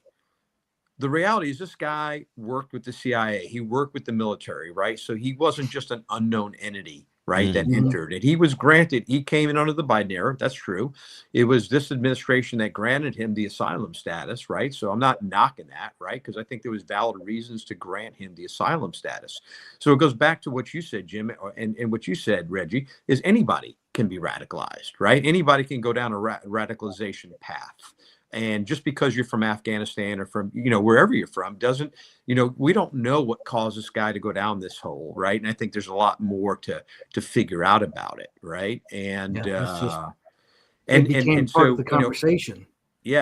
The reality is, this guy worked with the CIA. He worked with the military, right? So he wasn't just an unknown entity, right, that entered. And he was granted, he came in under the Biden era. That's true. It was this administration that granted him the asylum status, right? So I'm not knocking that, right? Because I think there was valid reasons to grant him the asylum status. So it goes back to what you said, Jim, and what you said, Reggie, is anybody can be radicalized, right? Anybody can go down a radicalization path. And just because you're from Afghanistan or from, wherever you're from, doesn't, we don't know what caused this guy to go down this hole, right? And I think there's a lot more to figure out about it, right? And It became part of the so conversation.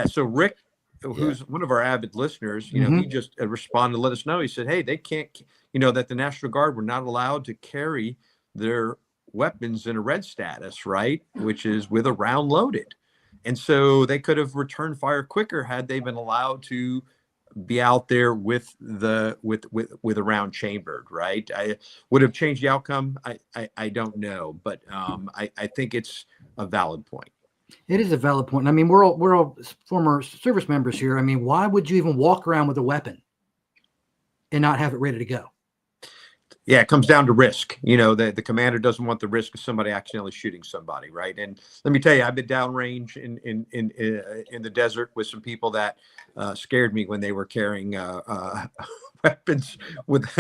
so Rick, who's one of our avid listeners, he just responded to let us know. He said, hey, they can't, that the National Guard were not allowed to carry their weapons in a red status, right? Which is with a round loaded. And so they could have returned fire quicker had they been allowed to be out there with a round chambered, right? I would have changed the outcome. I don't know, but I think it's a valid point. It is a valid point. I mean, we're all former service members here. I mean, why would you even walk around with a weapon and not have it ready to go? Yeah, it comes down to risk. The commander doesn't want the risk of somebody accidentally shooting somebody, right? And let me tell you, I've been downrange in the desert with some people that scared me when they were carrying weapons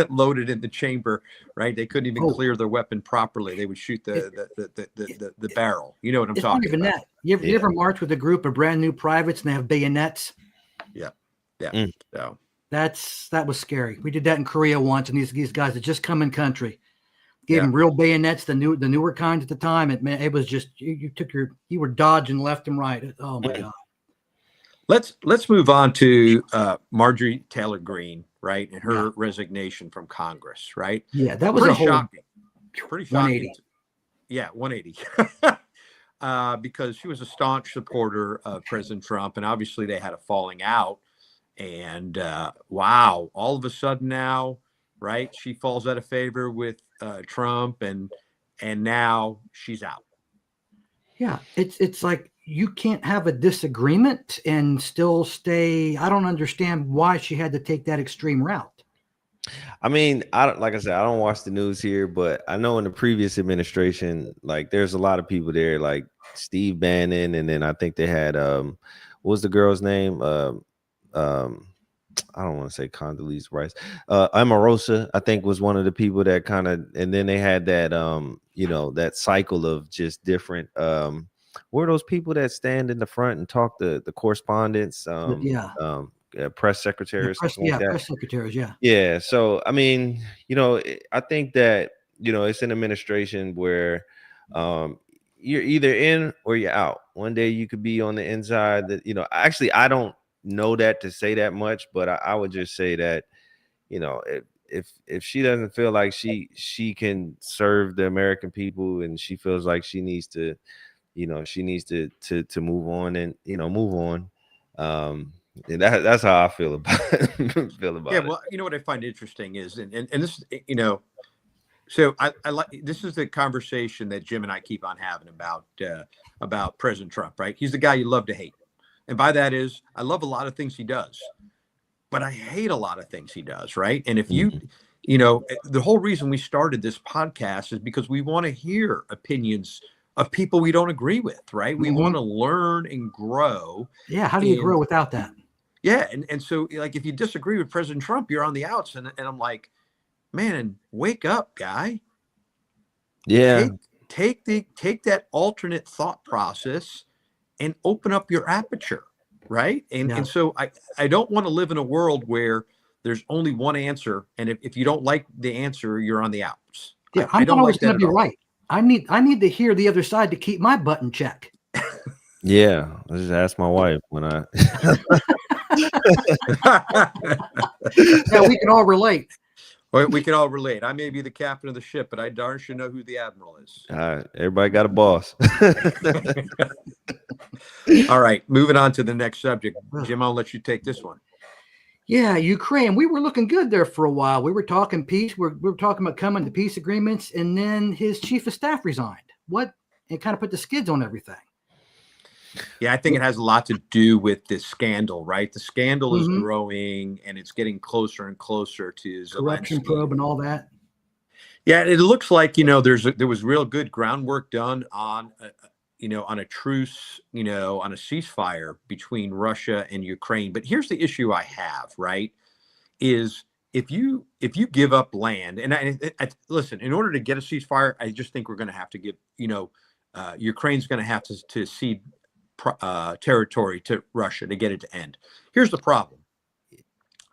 loaded in the chamber, right? They couldn't even clear their weapon properly. They would shoot the barrel. You know what I'm talking about? That. You ever march with a group of brand new privates and they have bayonets? Yeah. So. That was scary. We did that in Korea once, and these guys had just come in country, gave them real bayonets, the newer kinds at the time. It was just you were dodging left and right. Oh my God. Let's move on to Marjorie Taylor Greene, right, and her resignation from Congress, right? Yeah, that was pretty shocking. Pretty shocking. 180. Yeah, 180. Because she was a staunch supporter of President Trump, and obviously they had a falling out. And wow, all of a sudden now, right, she falls out of favor with Trump, and now she's out. Yeah, it's like you can't have a disagreement and still stay. I don't understand why she had to take that extreme route. I mean, like I said, I don't watch the news here, but I know in the previous administration, like there's a lot of people there, like Steve Bannon, and then I think they had what was the girl's name? I don't want to say Condoleezza Rice. Omarosa, I think, was one of the people that kind of, and then they had that that cycle of just different were those people that stand in the front and talk the correspondents, press secretaries, press secretaries, yeah. So I mean, I think that it's an administration where you're either in or you're out. One day you could be on the inside. That actually I don't know that to say that much, but I would just say that if she doesn't feel like she can serve the American people, and she feels like she needs to to move on and move on. And that's how I feel about it. Yeah, well, what I find interesting is, and this, so I like, this is the conversation that Jim and I keep on having about President Trump, right? He's the guy you love to hate. And by that is, I love a lot of things he does, but I hate a lot of things he does, right? And if the whole reason we started this podcast is because we want to hear opinions of people we don't agree with, right? We Mhm. want to learn and grow. Yeah. How do you And grow without that? yeah, and so like if you disagree with President Trump, you're on the outs. And I'm like, man, wake up, guy. Yeah. Take that alternate thought process and open up your aperture, right? Yeah. And so I don't want to live in a world where there's only one answer, and if you don't like the answer, you're on the outs. Yeah. I I'm not don't always like that going to at be all. right. I need to hear the other side to keep my butt in check. Yeah. I just asked my wife when I Yeah, we can all relate. Well, we can all relate. I may be the captain of the ship, but I darn sure know who the admiral is. everybody got a boss. All right, moving on to the next subject. Jim, I'll let you take this one. Yeah, Ukraine. We were looking good there for a while. We were talking peace. We were talking about coming to peace agreements, and then his chief of staff resigned. What? It kind of put the skids on everything. Yeah, I think it has a lot to do with this scandal, right? The scandal is Mhm. growing, and it's getting closer and closer to Corruption Zelensky. probe and all that. Yeah, it looks like there was real good groundwork done on on a truce, on a ceasefire between Russia and Ukraine. But here's the issue I have, right? Is if you give up land, and I listen, in order to get a ceasefire, I just think we're going to have to give, Ukraine's going to have to cede territory to Russia to get it to end. Here's the problem.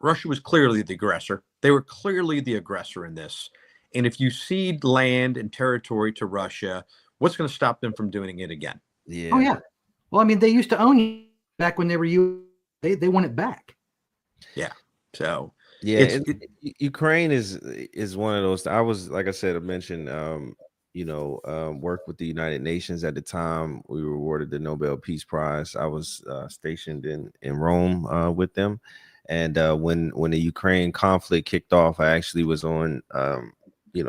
Russia was clearly the aggressor. They were clearly the aggressor in this. And if you cede land and territory to Russia, what's going to stop them from doing it again? Yeah. Oh yeah. Well, I mean, they used to own you back when they were you. They want it back. Yeah. So yeah, Ukraine is one of those. I was, like I said, I mentioned, worked with the United Nations at the time. We were awarded the Nobel Peace Prize. I was stationed in Rome with them, and when the Ukraine conflict kicked off, I actually was on.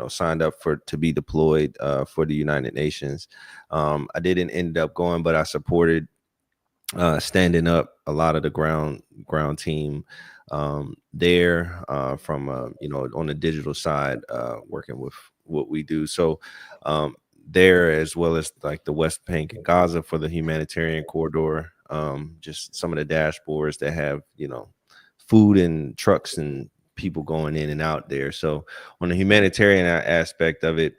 Signed up to be deployed for the United Nations. I didn't end up going, but I supported standing up a lot of the ground team there from on the digital side, working with what we do. So there, as well as like the West Bank and Gaza for the humanitarian corridor, just some of the dashboards that have food and trucks and people going in and out there. So on the humanitarian aspect of it,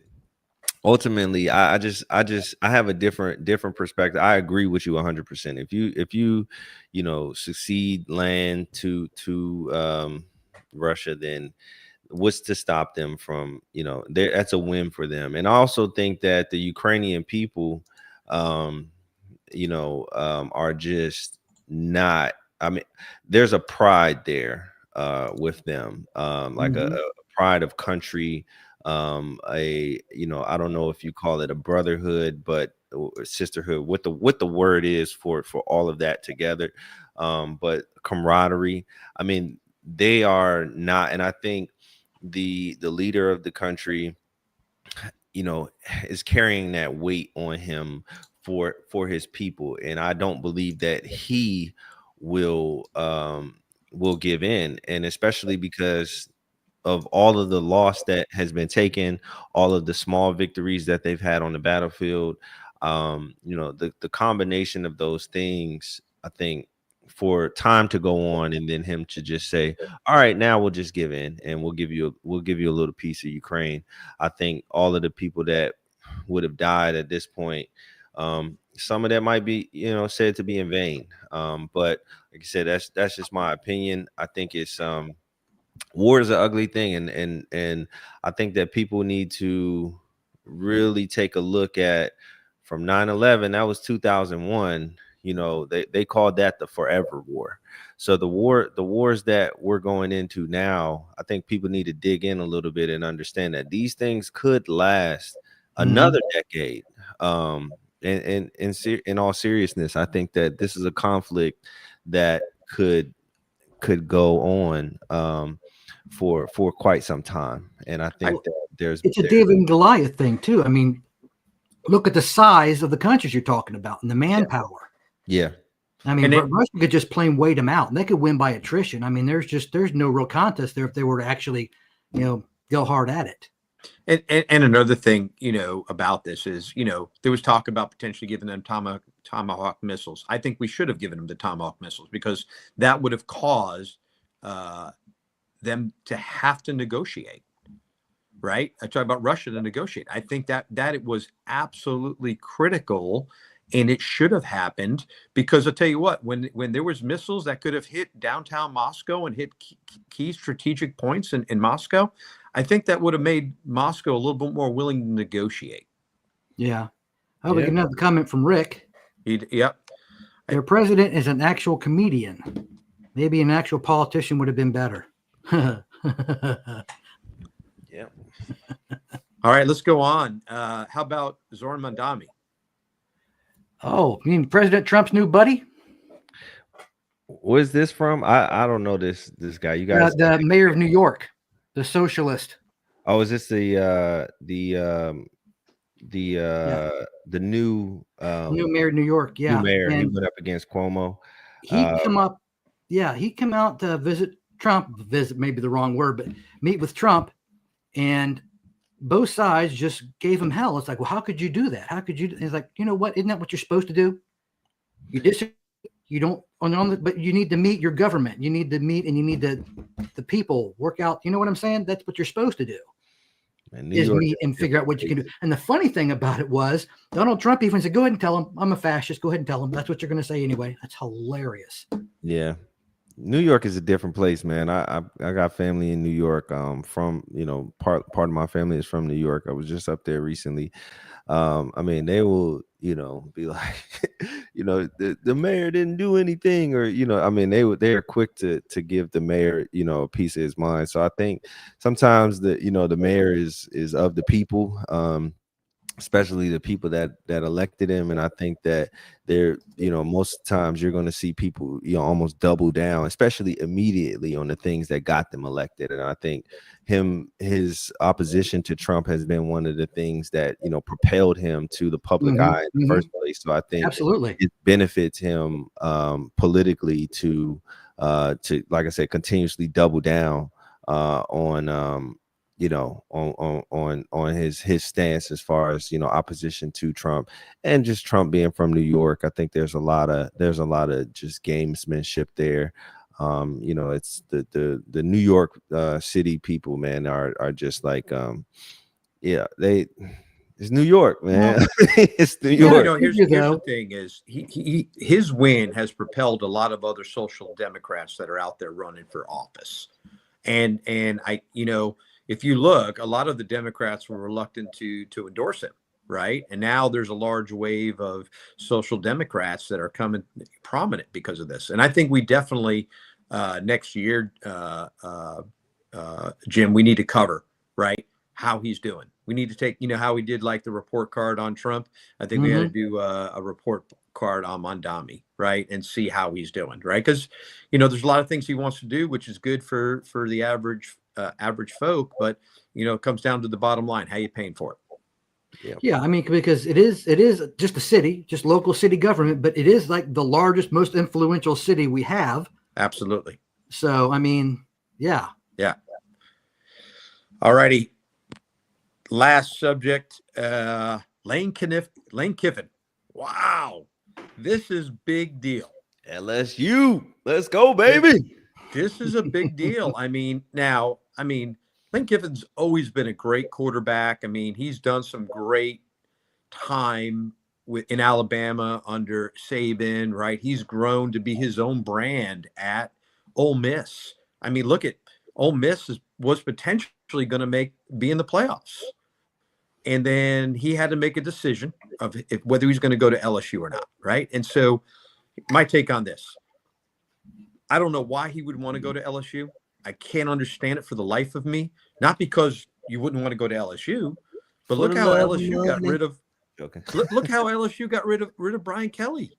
ultimately I have a different perspective. I agree with you 100%. If you succeed land to Russia, then what's to stop them from that's a win for them. And I also think that the Ukrainian people are just not, I mean, there's a pride there with them, like a pride of country, I don't know if you call it a brotherhood, but sisterhood, what the word is for all of that together, but camaraderie. I mean, they are not, and I think the leader of the country is carrying that weight on him for his people, and I don't believe that he will give in, and especially because of all of the loss that has been taken, all of the small victories that they've had on the battlefield, the combination of those things, I think, for time to go on and then him to just say, all right, now we'll just give in and we'll give you a little piece of Ukraine. I think all of the people that would have died at this point, some of that might be said to be in vain, but like I said, that's just my opinion. I think it's war is an ugly thing, and I think that people need to really take a look at, from 9/11, that was 2001. They called that the forever war. So the wars that we're going into now, I think people need to dig in a little bit and understand that these things could last another decade. And in all seriousness, I think that this is a conflict that could go on for quite some time, and I think that it's a David and Goliath thing too. I mean, look at the size of the countries you're talking about and the manpower. Yeah. I mean, Russia could just plain wait them out, and they could win by attrition. I mean, there's no real contest there if they were to actually, go hard at it. And another thing, about this is, there was talk about potentially giving them Tomahawk missiles. I think we should have given them the Tomahawk missiles because that would have caused them to have to negotiate. Right? I talk about Russia to negotiate. I think that it was absolutely critical, and it should have happened because I'll tell you what, when there was missiles that could have hit downtown Moscow and hit key strategic points in Moscow, I think that would have made Moscow a little bit more willing to negotiate. Yeah. Oh, we can have the comment from Rick. Yep. Their president is an actual comedian. Maybe an actual politician would have been better. Yeah. All right, let's go on. How about Zoran Mandami? Oh, you mean President Trump's new buddy? Where's this from? I don't know this guy. You guys, The mayor of New York, the socialist. oh, is this the new New mayor of New York? Yeah, new mayor? He and went up against Cuomo. he come up. Yeah, he come out to visit Trump. Visit maybe the wrong word, but meet with Trump, and both sides just gave him hell. It's like, well, how could you do that? How could you? It's like, you know what? Isn't that what you're supposed to do? You disagree. You don't but you need to meet your government. You need to meet, and you need the people work out. You know what I'm saying? That's what you're supposed to do. Is meet and figure out what you can do. And the funny thing about it was Donald Trump even said, "Go ahead and tell him I'm a fascist. Go ahead and tell him that's what you're going to say anyway." That's hilarious. Yeah. New York is a different place, man. I got family in New York. From part of my family is from New York. I was just up there recently. I mean, they will, be like, the mayor didn't do anything, or I mean, they are quick to give the mayor, a piece of his mind. So I think sometimes the mayor is of the people. Especially the people that elected him. And I think that they're, most times you're going to see people, almost double down, especially immediately on the things that got them elected. And I think his opposition to Trump has been one of the things that, propelled him to the public eye in the first place. So I think absolutely it benefits him politically to, like I said, continuously double down on his stance as far as opposition to Trump, and just Trump being from New York. I think there's a lot of just gamesmanship there. It's the New York city people, man, are just like it's New York, man. It's New York. Here's the thing is his win has propelled a lot of other social democrats that are out there running for office, and I if you look, a lot of the Democrats were reluctant to endorse him, right? And now there's a large wave of social democrats that are coming prominent because of this. And I think we definitely next year, Jim, we need to cover, right, how he's doing. We need to take, how we did like the report card on Trump. I think we had to do a report card on Mandami, right, and see how he's doing, right? Because there's a lot of things he wants to do, which is good for the average folk, but it comes down to the bottom line. How you paying for it? Yeah, I mean, because it is just a city, just local city government, but it is like the largest, most influential city we have. Absolutely. So I mean, yeah. All righty. Last subject, Lane Kiffin. Wow, this is big deal. LSU, let's go, baby. This is a big deal. I mean, Lane Kiffin's always been a great quarterback. I mean, he's done some great time in Alabama under Saban, right? He's grown to be his own brand at Ole Miss. I mean, look at Ole Miss was potentially going to be in the playoffs. And then he had to make a decision of whether he's going to go to LSU or not, right? And so my take on this, I don't know why he would want to go to LSU. I can't understand it for the life of me. Not because you wouldn't want to go to LSU, but look how LSU got rid of. Look how LSU got rid of Brian Kelly.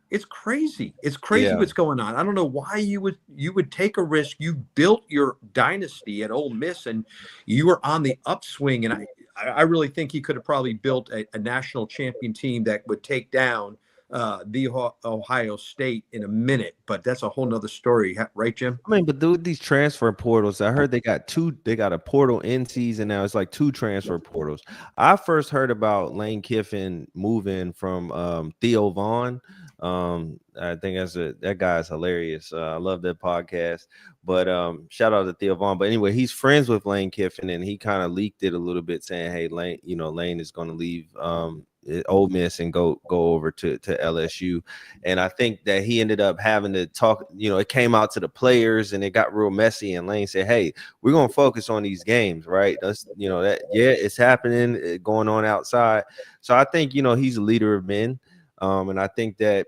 It's crazy. It's crazy what's going on. I don't know why you would take a risk. You built your dynasty at Ole Miss, and you were on the upswing. And I really think he could have probably built a national champion team that would take down Ohio State in a minute, but that's a whole nother story, right, Jim? I mean, but dude, these transfer portals, I heard they got a portal in season now. It's like 2 transfer portals. I first heard about Lane Kiffin moving from Theo Vaughn. I think that guy's hilarious. I love that podcast. But shout out to Theo Vaughn. But anyway, he's friends with Lane Kiffin, and he kind of leaked it a little bit, saying, "Hey, Lane is going to leave Ole Miss and go over to LSU." And I think that he ended up having to talk. It came out to the players, and it got real messy. And Lane said, "Hey, we're going to focus on these games, right? That's it's happening, going on outside." So I think he's a leader of men. And I think that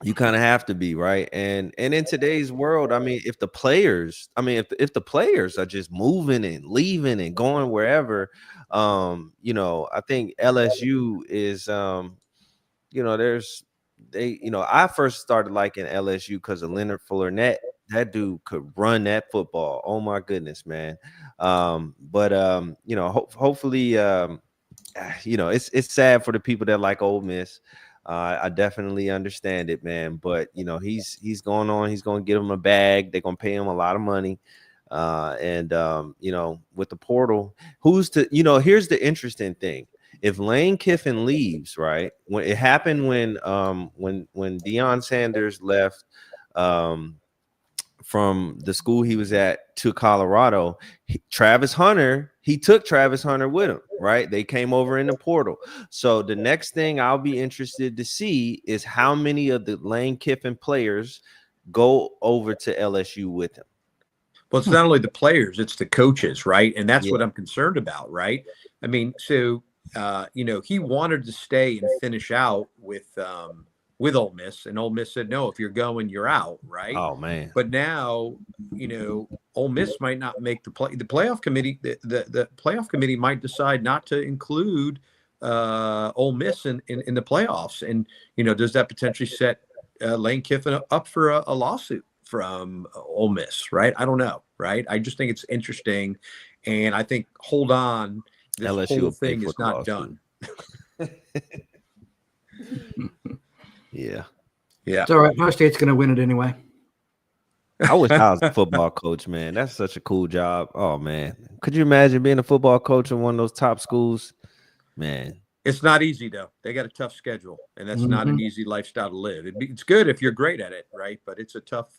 you kind of have to be, right. And in today's world, I mean, if the players are just moving and leaving and going wherever, I think LSU is, I first started liking LSU because of Leonard Fournette. That dude could run that football. Oh my goodness, man. Hopefully, it's sad for the people that like Ole Miss. I definitely understand it, man. But he's going on. He's going to get him a bag. They're going to pay him a lot of money. With the portal, here's the interesting thing. If Lane Kiffin leaves, right? When it happened when Deion Sanders left from the school he was at to Colorado, Travis Hunter with him, right? They came over in the portal. So the next thing I'll be interested to see is how many of the Lane Kiffin players go over to LSU with him. Well, it's not only the players, it's the coaches, right? And that's what I'm concerned about, right? I mean, so he wanted to stay and finish out with Ole Miss, and Ole Miss said, no, if you're going, you're out, right? Oh man. But now, Ole Miss might not make the playoff committee. The playoff committee might decide not to include Ole Miss in the playoffs. And, does that potentially set Lane Kiffin up for a lawsuit from Ole Miss, right? I don't know, right? I just think it's interesting. And I think, hold on, this LSU whole thing is not done. Yeah. It's all right. Ohio State's going to win it anyway. I wish I was a football coach, man. That's such a cool job. Oh man, could you imagine being a football coach in one of those top schools? Man, it's not easy though. They got a tough schedule, and that's not an easy lifestyle to live. It's good if you're great at it, right? But it's a tough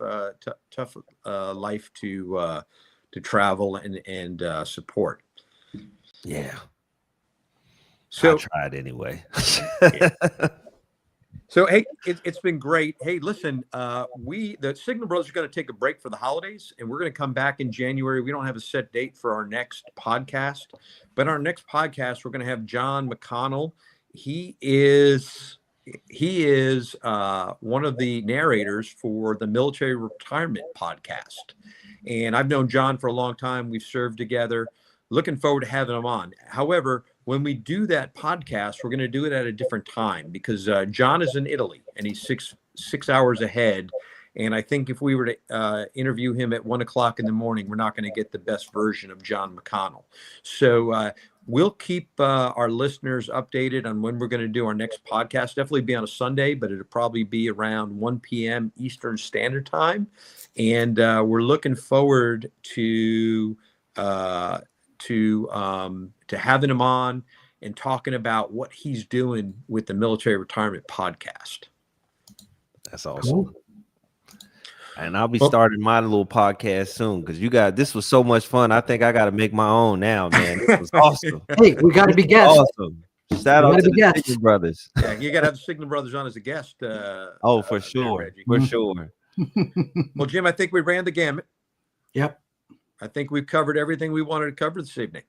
life to travel and support. Yeah. So I tried anyway. So, hey, it's been great. Hey, listen, the Signal Brothers are going to take a break for the holidays, and we're going to come back in January. We don't have a set date for our next podcast, but our next podcast, we're going to have John McConnell. He is one of the narrators for the Military Retirement Podcast. And I've known John for a long time. We've served together. Looking forward to having him on. However, when we do that podcast, we're going to do it at a different time because John is in Italy and he's six hours ahead. And I think if we were to interview him at 1 o'clock in the morning, we're not going to get the best version of John McConnell. So we'll keep our listeners updated on when we're going to do our next podcast. Definitely be on a Sunday, but it'll probably be around 1 p.m. Eastern Standard Time. And we're looking forward to having him on and talking about what he's doing with the Military Retirement Podcast. That's awesome. Cool. And I'll be starting my little podcast soon because this was so much fun. I think I got to make my own now, man. This was awesome. Hey, we got to be guests. Awesome. Shout out to the Signal Brothers. Yeah, you got to have the Signal Brothers on as a guest. For sure. For sure. Well, Jim, I think we ran the gamut. Yep. I think we've covered everything we wanted to cover this evening.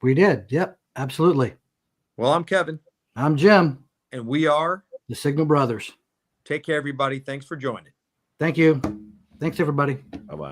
We did. Yep, absolutely. Well, I'm Kevin. I'm Jim. And we are the Signal Brothers. Take care, everybody. Thanks for joining. Thank you. Thanks, everybody. Bye-bye.